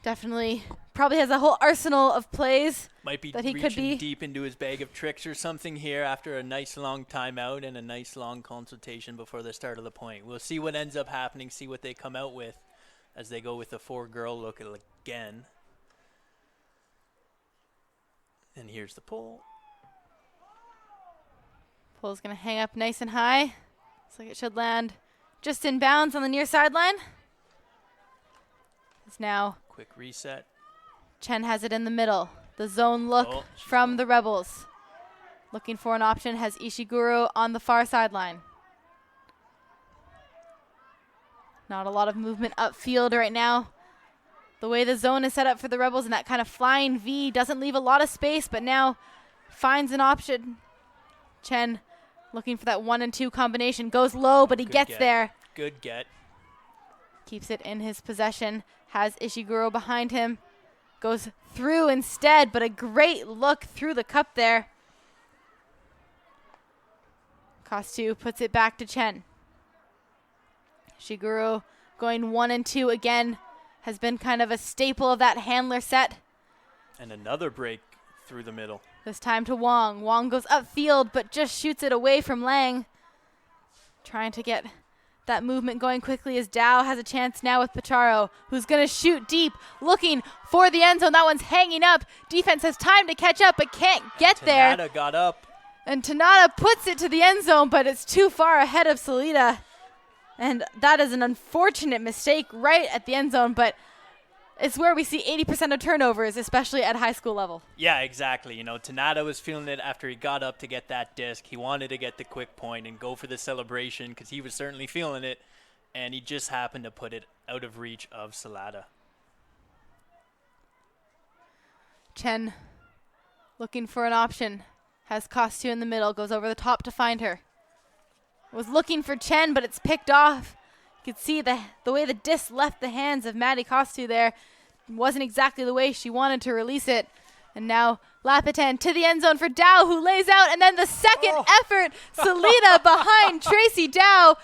definitely probably has a whole arsenal of plays Might be that he reaching could be deep into his bag of tricks or something here after a nice long timeout and a nice long consultation before the start of the point. We'll see what ends up happening, see what they come out with as they go with the 4-girl look again. And here's the pull. Pull's going to hang up nice and high. Looks like it should land just in bounds on the near sideline. It's now Quick reset. Chen has it in the middle. The zone look from the Rebels. Looking for an option, has Ishiguro on the far sideline. Not a lot of movement upfield right now. The way the zone is set up for the Rebels and that kind of flying V doesn't leave a lot of space, but now finds an option. Chen looking for that 1 and 2 combination. Goes low, but he gets there. Good get. Keeps it in his possession. Has Ishiguro behind him. Goes through instead, but a great look through the cup there. Kostu puts it back to Chen. Ishiguro going 1 and 2 again. has been kind of a staple of that handler set. And another break through the middle. This time to Wong. Wong goes upfield, but just shoots it away from Lang. Trying to get that movement going quickly as Dow has a chance now with Pacharo, who's going to shoot deep, looking for the end zone. That one's hanging up. Defense has time to catch up, but can't get there. Tanada got up. And Tanada puts it to the end zone, but it's too far ahead of Salida. And that is an unfortunate mistake right at the end zone, but it's where we see 80% of turnovers, especially at high school level. Yeah, exactly. You know, Tanada was feeling it after he got up to get that disc. He wanted to get the quick point and go for the celebration because he was certainly feeling it, and he just happened to put it out of reach of Salada. Chen looking for an option. Has Costu in the middle, goes over the top to find her. Was looking for Chen, but it's picked off. You could see the way the disc left the hands of Maddie Costu there. Wasn't exactly the way she wanted to release it. And now Lapitan to the end zone for Dow, who lays out, and then the second effort, Salida behind Tracy Dow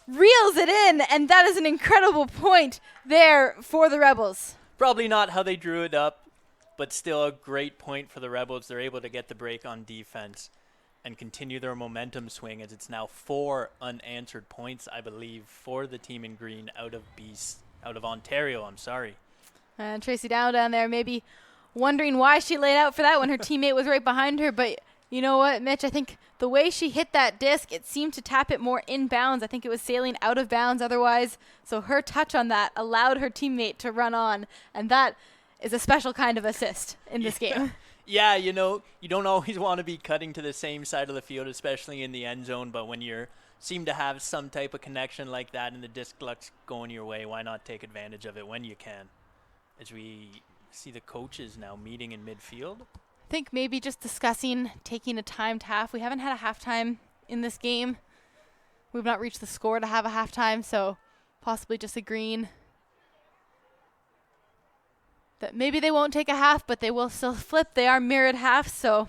reels it in, and that is an incredible point there for the Rebels. Probably not how they drew it up, but still a great point for the Rebels. They're able to get the break on defense and continue their momentum swing, as it's now 4 unanswered points, I believe, for the team in green out of Ontario. And Tracy Dow down there maybe wondering why she laid out for that when her teammate was right behind her. But you know what, Mitch? I think the way she hit that disc, it seemed to tap it more inbounds. I think it was sailing out of bounds otherwise. So her touch on that allowed her teammate to run on, and that is a special kind of assist in this game. Yeah, you know, you don't always want to be cutting to the same side of the field, especially in the end zone, but when you seem to have some type of connection like that and the disc luck's going your way, why not take advantage of it when you can? As we see the coaches now meeting in midfield. I think maybe just discussing taking a timed half. We haven't had a halftime in this game. We've not reached the score to have a halftime, so possibly just agreeing that maybe they won't take a half, but they will still flip. They are mirrored halves, so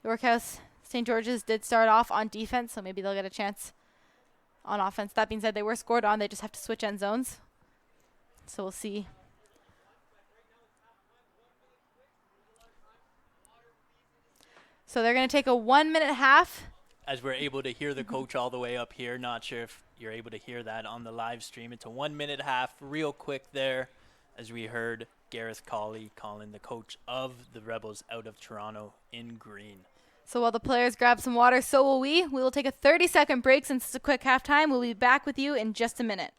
Yorkhouse St. George's did start off on defense, so maybe they'll get a chance on offense. That being said, they were scored on. They just have to switch end zones. So we'll see. So they're going to take a 1-minute half. As we're able to hear the coach all the way up here. Not sure if you're able to hear that on the live stream. It's a 1-minute half, real quick there, as we heard Gareth Colley calling the coach of the Rebels out of Toronto in green. So while the players grab some water, so will we. We will take a 30-second break since it's a quick halftime. We'll be back with you in just a minute.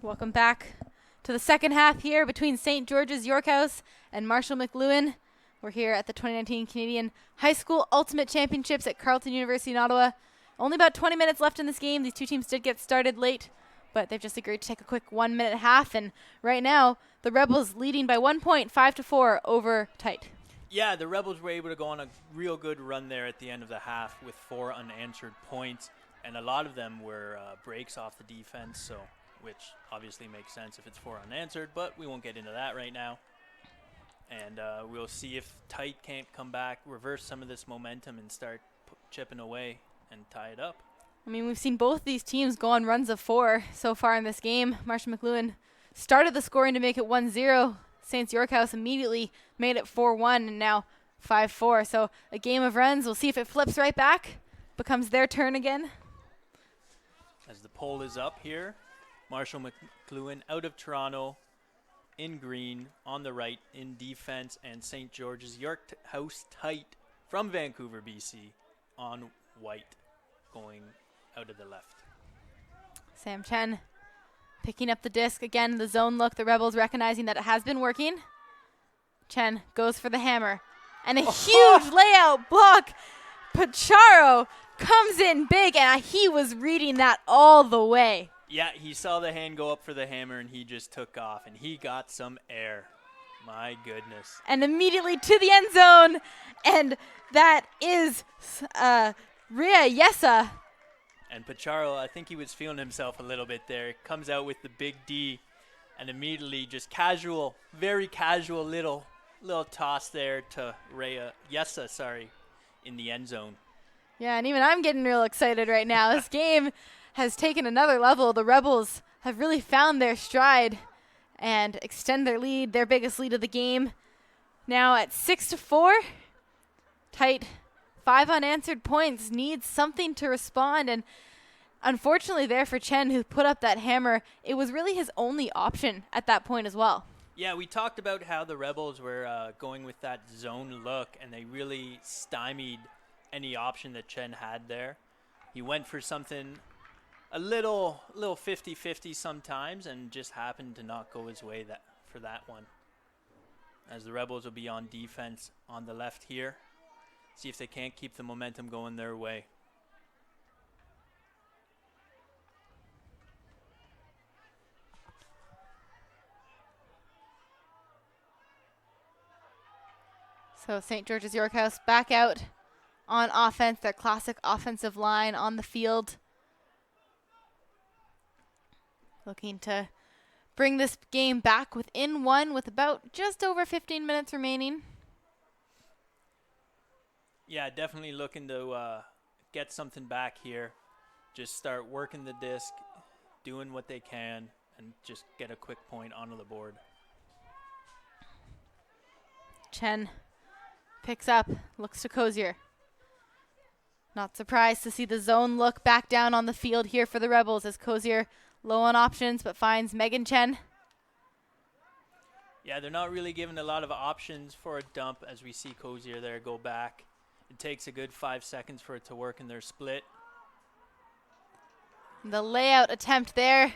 Welcome back to the second half here between St. George's York House and Marshall McLuhan. We're here at the 2019 Canadian High School Ultimate Championships at Carleton University in Ottawa. Only about 20 minutes left in this game. These two teams did get started late, but they've just agreed to take a quick 1 minute half. And right now, the Rebels leading by 1 point, 5-4 over tight. Yeah, the Rebels were able to go on a real good run there at the end of the half with 4 unanswered points, and a lot of them were breaks off the defense, so which obviously makes sense if it's 4 unanswered, but we won't get into that right now. And we'll see if tight can't come back, reverse some of this momentum, and start chipping away and tie it up. I mean, we've seen both these teams go on runs of 4 so far in this game. Marshall McLuhan started the scoring to make it 1-0. St. York House immediately made it 4-1 and now 5-4. So a game of runs. We'll see if it flips right back, becomes their turn again. As the poll is up here, Marshall McLuhan out of Toronto, in green, on the right, in defense, and St. George's York House tight from Vancouver, BC, on white, going out of the left. Sam Chen picking up the disc. Again, the zone look. The Rebels recognizing that it has been working. Chen goes for the hammer. And a huge layout block. Pacharo comes in big, and he was reading that all the way. Yeah, he saw the hand go up for the hammer, and he just took off, and he got some air. My goodness. And immediately to the end zone, and that is Ria Yesa. And Pacharo, I think he was feeling himself a little bit there. Comes out with the big D, and immediately just casual, very casual little toss there to Ria Yesa, in the end zone. Yeah, and even I'm getting real excited right now. This game has taken another level. The Rebels have really found their stride and extend their lead, their biggest lead of the game. Now at 6-4, tight, 5 unanswered points, needs something to respond. And unfortunately there for Chen, who put up that hammer, it was really his only option at that point as well. Yeah, we talked about how the Rebels were going with that zone look, and they really stymied any option that Chen had there. He went for something a little 50-50 sometimes, and just happened to not go his way for that one. As the Rebels will be on defense on the left here. See if they can't keep the momentum going their way. So St. George's York House back out on offense, their classic offensive line on the field. Looking to bring this game back within 1 with about just over 15 minutes remaining. Yeah, definitely looking to get something back here. Just start working the disc, doing what they can, and just get a quick point onto the board. Chen picks up, looks to Cozier. Not surprised to see the zone look back down on the field here for the Rebels as Cozier low on options but finds Megan Chen. Yeah, they're not really given a lot of options for a dump as we see Cozier there go back. It takes a good 5 seconds for it to work in their split. The layout attempt there.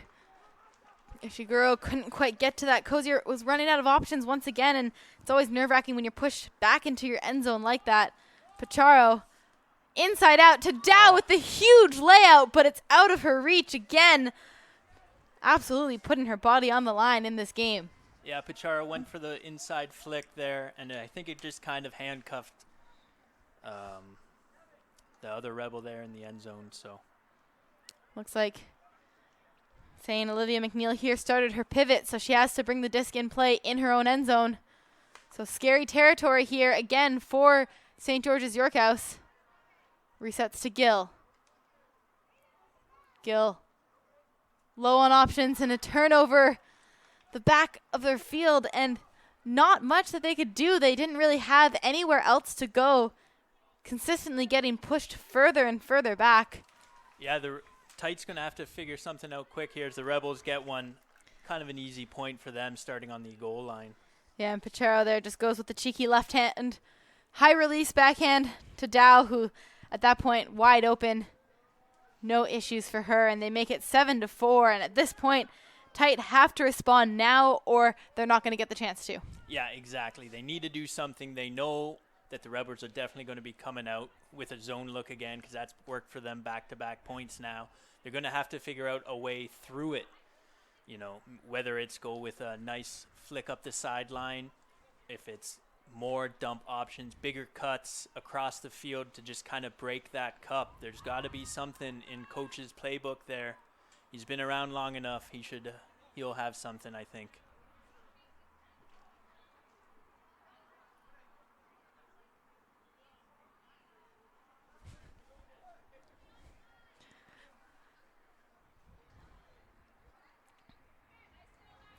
Ishiguro couldn't quite get to that. Cozier was running out of options once again, and it's always nerve-wracking when you're pushed back into your end zone like that. Pacharo inside out to Dow with the huge layout, but it's out of her reach again. Absolutely putting her body on the line in this game. Yeah, Pacharo went for the inside flick there, and I think it just kind of handcuffed the other Rebel there in the end zone. So looks like saying Olivia McNeil here started her pivot, so she has to bring the disc in play in her own end zone. So scary territory here again for St. George's York House. Resets to Gill. Gill low on options and a turnover the back of their field, and not much that they could do. They didn't really have anywhere else to go, consistently getting pushed further and further back. Yeah, the Tight's going to have to figure something out quick here as the Rebels get one. Kind of an easy point for them starting on the goal line. Yeah, and Pacharo there just goes with the cheeky left hand. High release backhand to Dow, who at that point wide open. No issues for her, and they make it 7-4. And at this point, Tight have to respond now or they're not going to get the chance to. Yeah, exactly. They need to do something. They know that the Rebels are definitely going to be coming out with a zone look again because that's worked for them back-to-back points now. They're going to have to figure out a way through it, you know, whether it's go with a nice flick up the sideline, if it's more dump options, bigger cuts across the field to just kind of break that cup. There's got to be something in coach's playbook there. He's been around long enough. He'll have something, I think.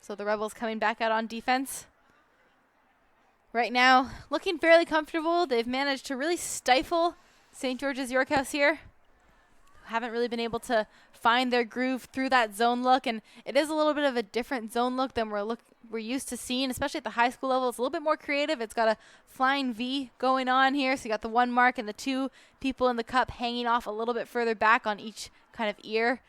So the Rebels coming back out on defense. Right now, looking fairly comfortable. They've managed to really stifle St. George's York House here. Haven't really been able to find their groove through that zone look, and it is a little bit of a different zone look than we're used to seeing, especially at the high school level. It's a little bit more creative. It's got a flying V going on here, so you got the one mark and the two people in the cup hanging off a little bit further back on each kind of ear.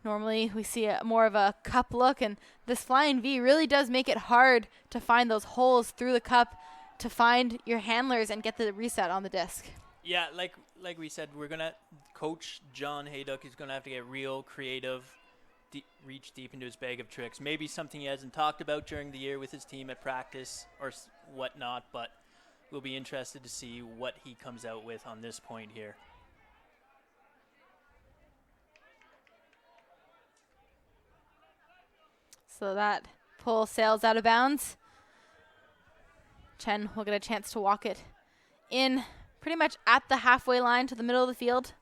Normally, we see more of a cup look, and this flying V really does make it hard to find those holes through the cup to find your handlers and get the reset on the disc. Yeah, like we said, we're going to coach John Hayduck is going to have to get real creative, reach deep into his bag of tricks. Maybe something he hasn't talked about during the year with his team at practice or whatnot, but we'll be interested to see what he comes out with on this point here. So that pull sails out of bounds. Chen will get a chance to walk it in pretty much at the halfway line to the middle of the field.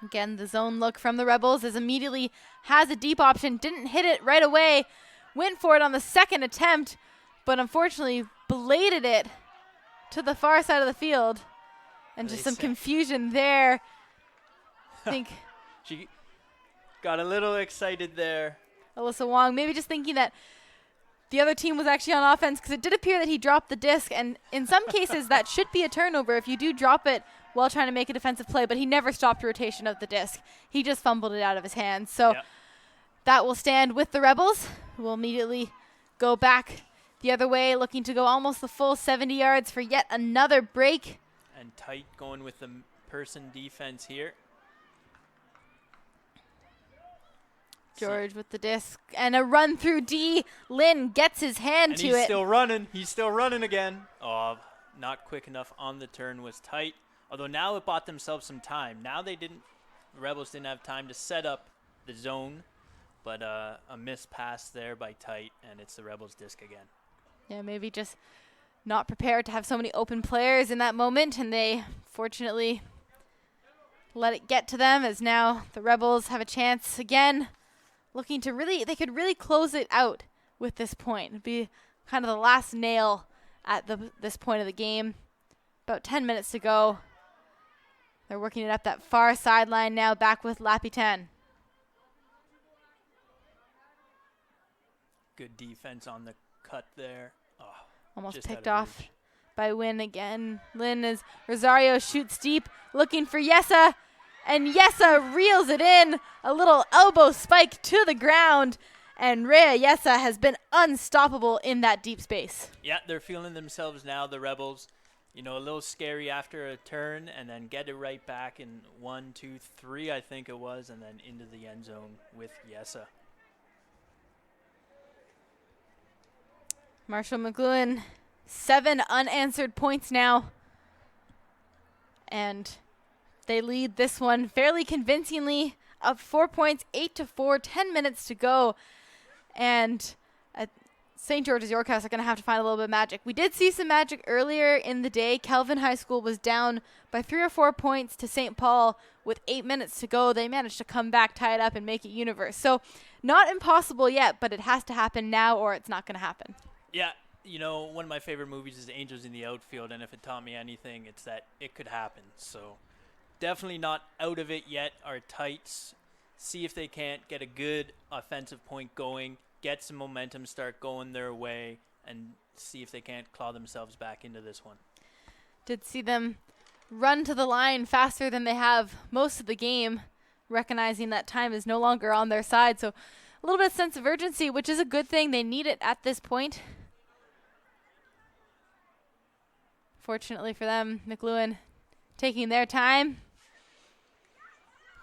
Again, the zone look from the Rebels is immediately has a deep option. Didn't hit it right away. Went for it on the second attempt, but unfortunately bladed it to the far side of the field. And just some confusion there. I think she got a little excited there. Alyssa Wong maybe just thinking that the other team was actually on offense because it did appear that he dropped the disc. And in some cases, that should be a turnover if you do drop it while trying to make a defensive play. But he never stopped rotation of the disc. He just fumbled it out of his hands. So that will stand with the Rebels, who will immediately go back the other way, looking to go almost the full 70 yards for yet another break. And Tight going with the person defense here. George with the disc and a run through D. Lynn gets his hand to it. And he's still running. He's still running again. Oh, not quick enough on the turn was Tight. Although now it bought themselves some time. Now the Rebels didn't have time to set up the zone, but a missed pass there by Tight, and it's the Rebels disc again. Yeah, maybe just not prepared to have so many open players in that moment, and they fortunately let it get to them as now the Rebels have a chance again, looking to they could really close it out with this point. It'd be kind of the last nail at this point of the game. About 10 minutes to go. They're working it up that far sideline now, back with Lapitan. Good defense on the cut there. Oh, almost picked off by Wynn again. Rosario shoots deep, looking for Yessa. And Yessa reels it in. A little elbow spike to the ground. And Rhea Yessa has been unstoppable in that deep space. Yeah, they're feeling themselves now, the Rebels. You know, a little scary after a turn and then get it right back in 1, 2, 3, I think it was, and then into the end zone with Yessa. Marshall McLuhan, 7 unanswered points now. And they lead this one fairly convincingly, up 4 points, 8-4, 10 minutes to go. And St. George's York House are going to have to find a little bit of magic. We did see some magic earlier in the day. Kelvin High School was down by 3 or 4 points to St. Paul with 8 minutes to go. They managed to come back, tie it up, and make it universe. So not impossible yet, but it has to happen now or it's not going to happen. Yeah, you know, one of my favorite movies is Angels in the Outfield, and if it taught me anything, it's that it could happen. So definitely not out of it yet. Our Tights, see if they can't get a good offensive point going, get some momentum, start going their way, and see if they can't claw themselves back into this one. Did see them run to the line faster than they have most of the game, recognizing that time is no longer on their side. So a little bit of sense of urgency, which is a good thing. They need it at this point. Fortunately for them, McLuhan taking their time.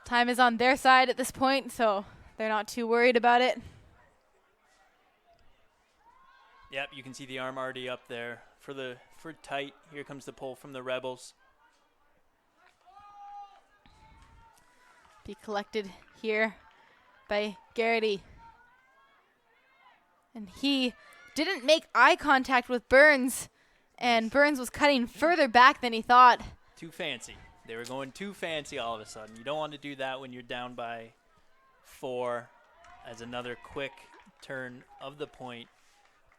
Time is on their side at this point, so they're not too worried about it. Yep, you can see the arm already up there for tight. Here comes the pull from the Rebels. Be collected here by Garrity. And he didn't make eye contact with Burns, and Burns was cutting further back than he thought. Too fancy. They were going too fancy all of a sudden. You don't want to do that when you're down by 4, as another quick turn of the point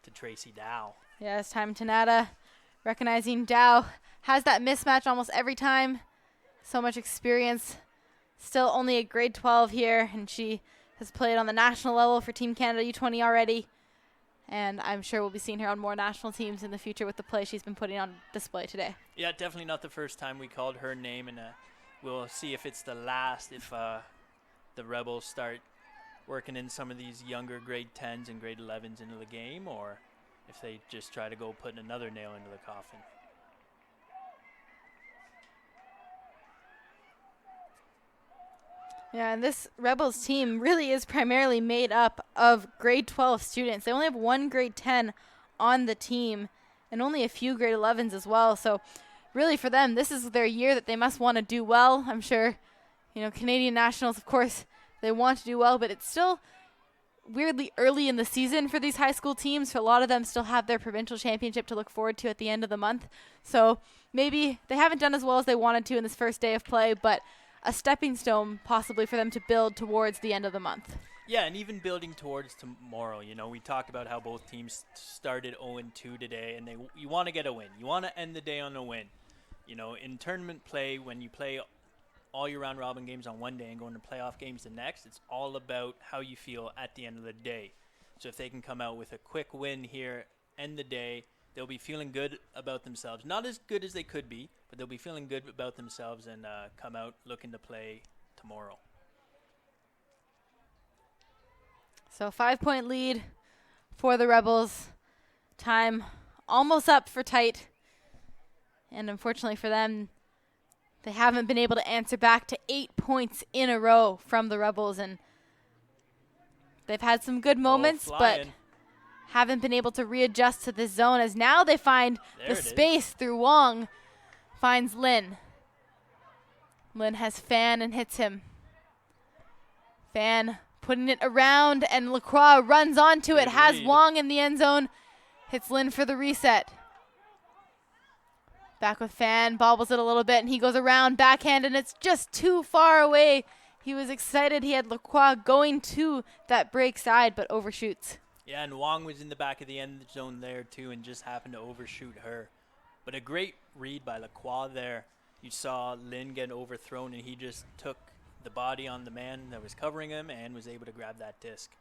to Tracy Dow. Yeah, it's time Tanada, recognizing Dow has that mismatch almost every time. So much experience. Still only a grade 12 here, and she has played on the national level for Team Canada U20 already. And I'm sure we'll be seeing her on more national teams in the future with the play she's been putting on display today. Yeah, definitely not the first time we called her name, and we'll see if it's the last if the Rebels start working in some of these younger grade 10s and grade 11s into the game, or if they just try to go putting another nail into the coffin. Yeah, and this Rebels team really is primarily made up of grade 12 students. They only have one grade 10 on the team and only a few grade 11s as well. So really for them, this is their year that they must want to do well. I'm sure, Canadian Nationals, of course, they want to do well, but it's still weirdly early in the season for these high school teams. For a lot of them still have their provincial championship to look forward to at the end of the month. So maybe they haven't done as well as they wanted to in this first day of play, but a stepping stone possibly for them to build towards the end of the month. Yeah, and even building towards tomorrow. We talked about how both teams started 0-2 today, and you want to get a win. You want to end the day on a win. In tournament play, when you play all your round robin games on one day and go into playoff games the next, it's all about how you feel at the end of the day. So if they can come out with a quick win here, end the day, they'll be feeling good about themselves. Not as good as they could be, but they'll be feeling good about themselves and come out looking to play tomorrow. So 5-point lead for the Rebels. Time almost up for tight. And unfortunately for them, they haven't been able to answer back to 8 points in a row from the Rebels. And they've had some good moments, but haven't been able to readjust to this zone, as now they find the space through Wong. Finds Lin. Lin has Fan and hits him. Fan putting it around, and Lacroix runs onto it, has Wong in the end zone, hits Lin for the reset. Back with Fan, bobbles it a little bit, and he goes around backhand, and it's just too far away. He was excited. He had Lacroix going to that break side, but overshoots. Yeah, and Wong was in the back of the end zone there too, and just happened to overshoot her. But a great read by Lacroix there. You saw Lin get overthrown, and he just took the body on the man that was covering him and was able to grab that disc.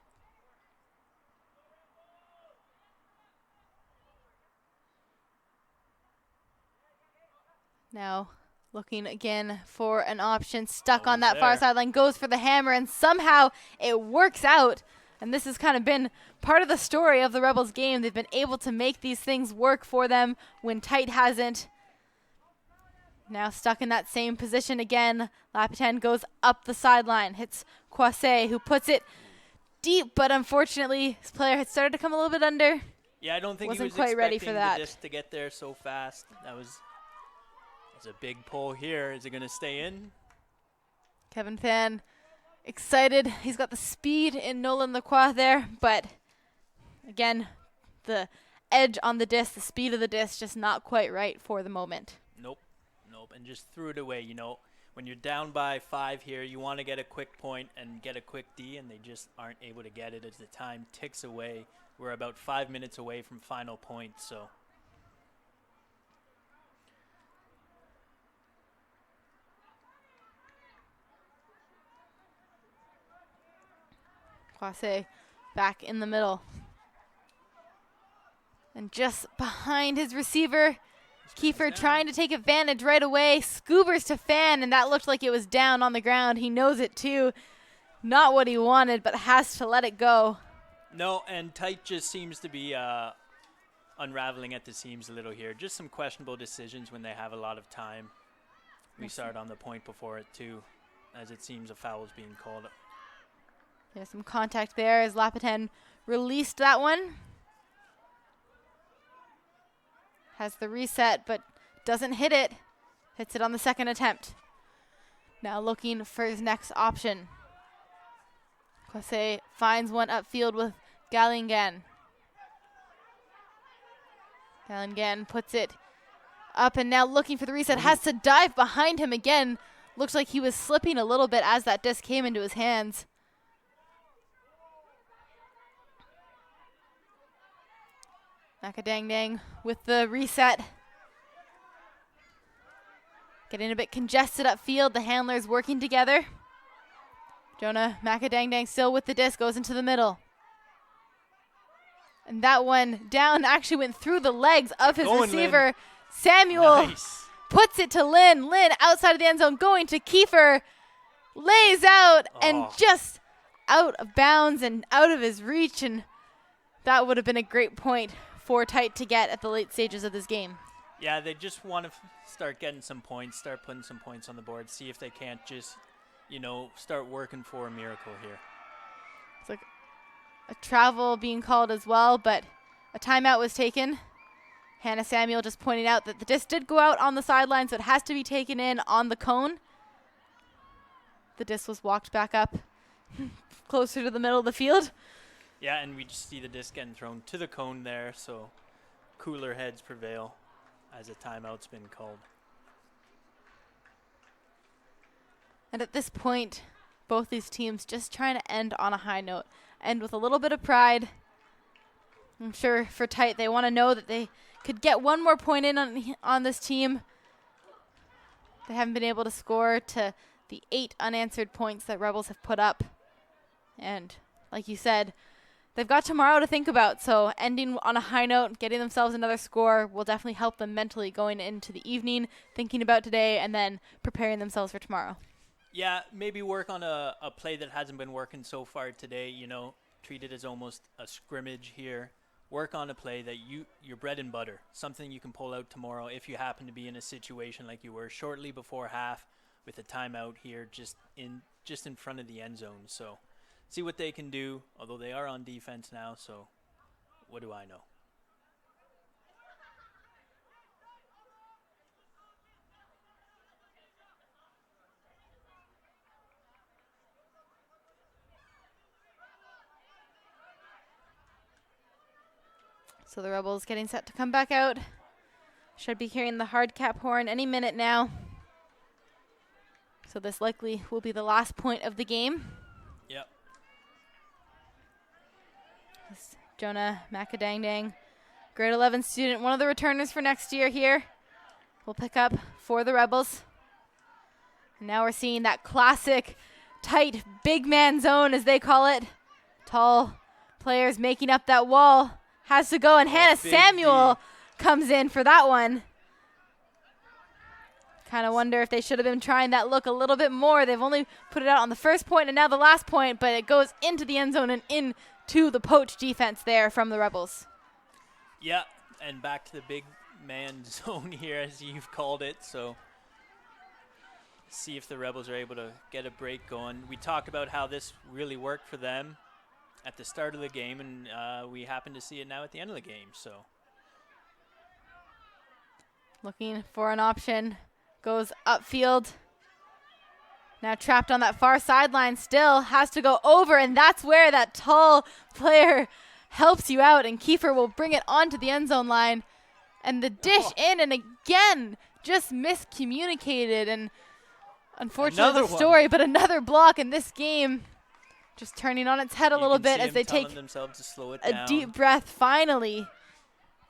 Now looking again for an option, stuck on that far sideline, goes for the hammer, and somehow it works out. And this has kind of been part of the story of the Rebels game. They've been able to make these things work for them when tight hasn't. Now stuck in that same position again. Lapitan goes up the sideline, hits Kwase, who puts it deep, but unfortunately his player had started to come a little bit under. Yeah, I don't think Wasn't he was quite ready expecting for that. the disc to get there so fast. That's a big pull here. Is it going to stay in? Kevin Fan excited. He's got the speed in Nolan Lacroix there, but again, the edge on the disc, the speed of the disc, just not quite right for the moment. Nope, and just threw it away. When you're down by 5 here, you want to get a quick point and get a quick D, and they just aren't able to get it as the time ticks away. We're about 5 minutes away from final point, so. Kwase back in the middle. And just behind his receiver, Kiefer trying to take advantage right away. Scoobers to Fan, and that looked like it was down on the ground. He knows it too. Not what he wanted, but has to let it go. No, and Tight just seems to be unraveling at the seams a little here. Just some questionable decisions when they have a lot of time. We started on the point before it too, as it seems a foul is being called. Yeah, some contact there as Lapitan released that one. Has the reset, but doesn't hit it. Hits it on the second attempt. Now looking for his next option. Kwase finds one upfield with Gallingan. Gallingan puts it up and now looking for the reset. Has to dive behind him again. Looks like he was slipping a little bit as that disc came into his hands. Macadang with the reset. Getting a bit congested upfield. The handlers working together. Jonah Macadang still with the disc, goes into the middle. And that one down actually went through the legs of his receiver. Lynn. Samuel Puts it to Lynn. Lynn outside of the end zone going to Kiefer. Lays out and just out of bounds and out of his reach. And that would have been a great point for Tight to get at the late stages of this game. Yeah, they just want to start getting some points, start putting some points on the board, see if they can't just, start working for a miracle here. It's like a travel being called as well, but a timeout was taken. Hannah Samuel just pointing out that the disc did go out on the sideline, so it has to be taken in on the cone. The disc was walked back up closer to the middle of the field. Yeah, and we just see the disc getting thrown to the cone there, so cooler heads prevail as a timeout's been called. And at this point, both these teams just trying to end on a high note, end with a little bit of pride. I'm sure for Tight, they want to know that they could get one more point in on this team. They haven't been able to score to the 8 unanswered points that Rebels have put up. And like you said, they've got tomorrow to think about, so ending on a high note, getting themselves another score will definitely help them mentally going into the evening, thinking about today, and then preparing themselves for tomorrow. Yeah, maybe work on a play that hasn't been working so far today, treat it as almost a scrimmage here. Work on a play that your bread and butter, something you can pull out tomorrow if you happen to be in a situation like you were shortly before half with a timeout here just in front of the end zone. So see what they can do, although they are on defense now, so what do I know? So the Rebels getting set to come back out. Should be hearing the hard cap horn any minute now. So this likely will be the last point of the game. Yep. This Jonah Macadang, grade 11 student, one of the returners for next year here, will pick up for the Rebels. And now we're seeing that classic tight big man zone, as they call it. Tall players making up that wall. Has to go, and Hannah Samuel comes in for that one. Kind of wonder if they should have been trying that look a little bit more. They've only put it out on the first point and now the last point, but it goes into the end zone and into the poach defense there from the Rebels. Yeah, and back to the big man zone here, as you've called it. So see if the Rebels are able to get a break going. We talked about how this really worked for them at the start of the game, and we happen to see it now at the end of the game. So looking for an option, goes upfield. Now trapped on that far sideline, still has to go over, and that's where that tall player helps you out, and Kiefer will bring it onto the end zone line. And the dish in, and again, just miscommunicated, and unfortunately the story, but another block in this game. Just turning on its head a little bit as they take a deep breath, finally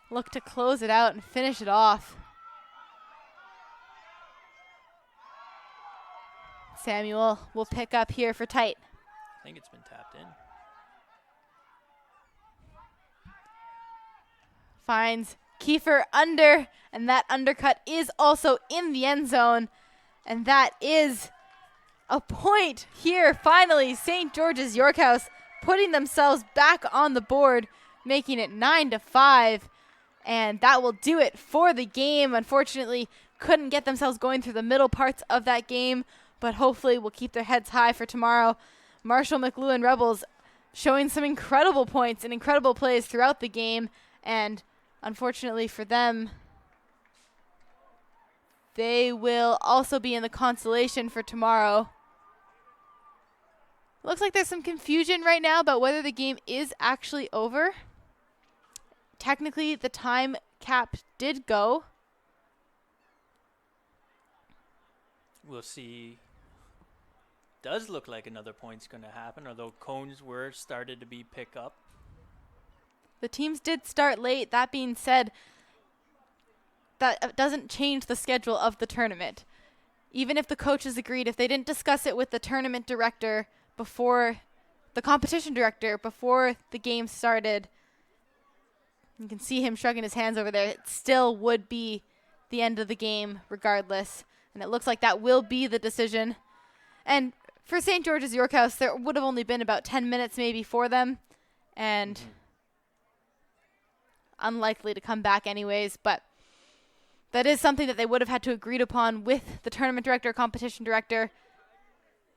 look to close it out and finish it off. Samuel will pick up here for Tight. I think it's been tapped in. Finds Kiefer under, and that undercut is also in the end zone. And that is a point here. Finally, St. George's York House putting themselves back on the board, making it 9-5. And that will do it for the game. Unfortunately, couldn't get themselves going through the middle parts of that game, but hopefully will keep their heads high for tomorrow. Marshall McLuhan Rebels showing some incredible points and incredible plays throughout the game. And unfortunately for them, they will also be in the consolation for tomorrow. Looks like there's some confusion right now about whether the game is actually over. Technically, the time cap did go. We'll see. Does look like another point's going to happen, although cones were started to be picked up. The teams did start late. That being said, that doesn't change the schedule of the tournament. Even if the coaches agreed, if they didn't discuss it with the tournament director before, the competition director before the game started, you can see him shrugging his hands over there. It still would be the end of the game regardless. And it looks like that will be the decision. And for St. George's York House, there would have only been about 10 minutes maybe for them. And unlikely to come back anyways. But that is something that they would have had to agreed upon with the tournament director, competition director.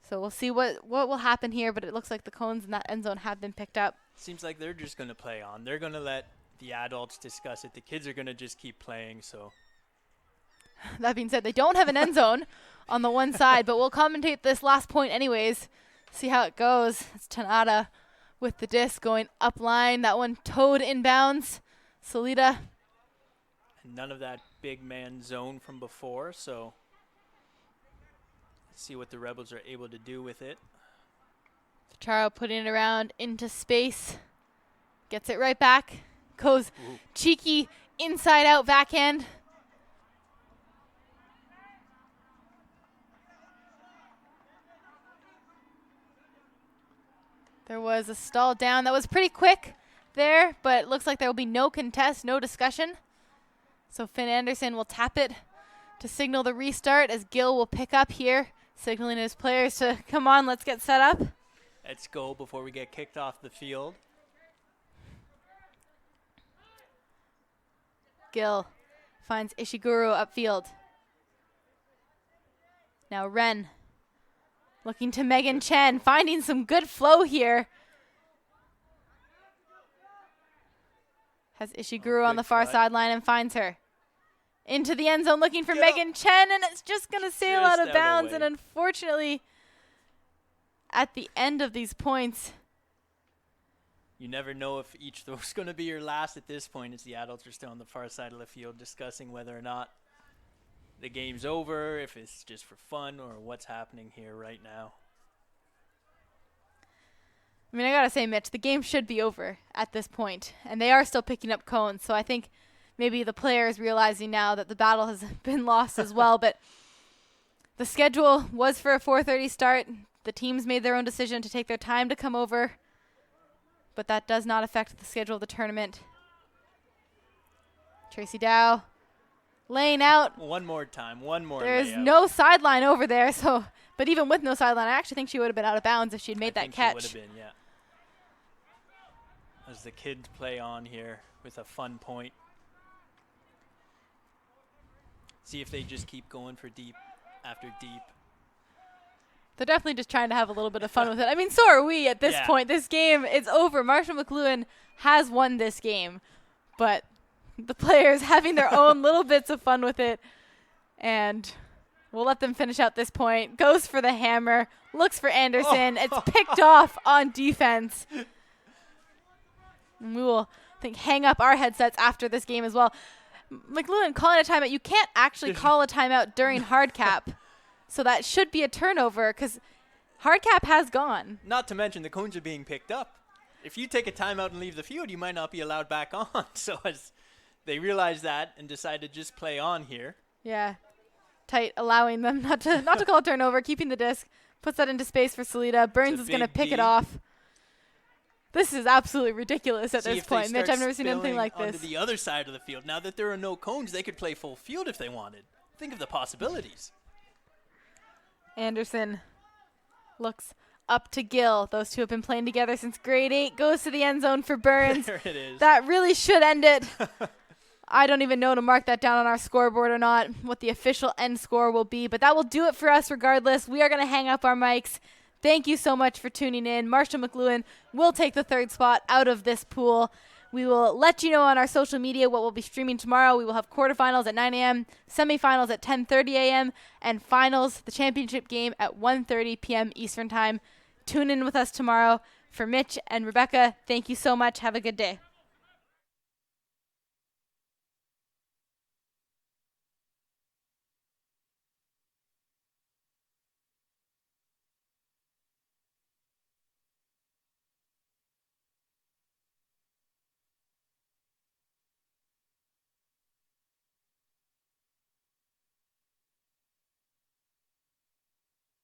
So we'll see what will happen here. But it looks like the cones in that end zone have been picked up. Seems like they're just going to play on. They're going to let the adults discuss it. The kids are going to just keep playing. So that being said, they don't have an end zone on the one side, but we'll commentate this last point anyways. See how it goes. It's Tanada with the disc going up line. That one towed inbounds. Salida. And none of that big man zone from before, so let's see what the Rebels are able to do with it. Charo putting it around into space. Gets it right back. Goes cheeky inside out backhand. There was a stall down. That was pretty quick there, but it looks like there will be no contest, no discussion. So Finn Anderson will tap it to signal the restart as Gill will pick up here, signaling his players to come on, let's get set up. Let's go before we get kicked off the field. Gill finds Ishiguro upfield. Now Ren looking to Megan Chen, finding some good flow here. Has Ishiguro on the far sideline and finds her. Into the end zone looking for Megan Chen, and it's just going to sail out of bounds. And unfortunately, at the end of these points, you never know if each throw is going to be your last at this point, as the adults are still on the far side of the field discussing whether or not the game's over, if it's just for fun, or what's happening here right now. I mean, I gotta say, Mitch, the game should be over at this point, and they are still picking up cones, so I think maybe the players realizing now that the battle has been lost as well, but the schedule was for a 4:30 start. The teams made their own decision to take their time to come over, but that does not affect the schedule of the tournament. Tracy Dow laying out. One more time, one more. There's layout. no sideline over there, so. But even with no sideline, I actually think she would have been out of bounds if she had made that catch. She would have been, yeah. As the kids play on here with a fun point. See if they just keep going for deep after deep. They're definitely just trying to have a little bit of fun with it. I mean, so are we at this point. This game, it's over. Marshall McLuhan has won this game, but the players having their own little bits of fun with it, and we'll let them finish out this point. Goes for the hammer, looks for Anderson. It's picked off on defense. And we will, I think, hang up our headsets after this game as well. McLuhan calling a timeout. You can't actually call a timeout during hard cap, so that should be a turnover because hard cap has gone. Not to mention the cones are being picked up. If you take a timeout and leave the field, you might not be allowed back on. So as they realized that and decided to just play on here. Yeah. Tight, allowing them not to call a turnover, keeping the disc, puts that into space for Salida. Burns is going to pick it off. This is absolutely ridiculous at See this if they point. Mitch, start I've never seen anything spilling like onto this. the other side of the field. Now that there are no cones, they could play full field if they wanted. Think of the possibilities. Anderson looks up to Gill. Those two have been playing together since grade 8. Goes to the end zone for Burns. There it is. That really should end it. I don't even know to mark that down on our scoreboard or not, what the official end score will be. But that will do it for us regardless. We are going to hang up our mics. Thank you so much for tuning in. Marshall McLuhan will take the 3rd spot out of this pool. We will let you know on our social media what we'll be streaming tomorrow. We will have quarterfinals at 9 a.m., semifinals at 10:30 a.m., and finals, the championship game at 1:30 p.m. Eastern Time. Tune in with us tomorrow. For Mitch and Rebecca, thank you so much. Have a good day.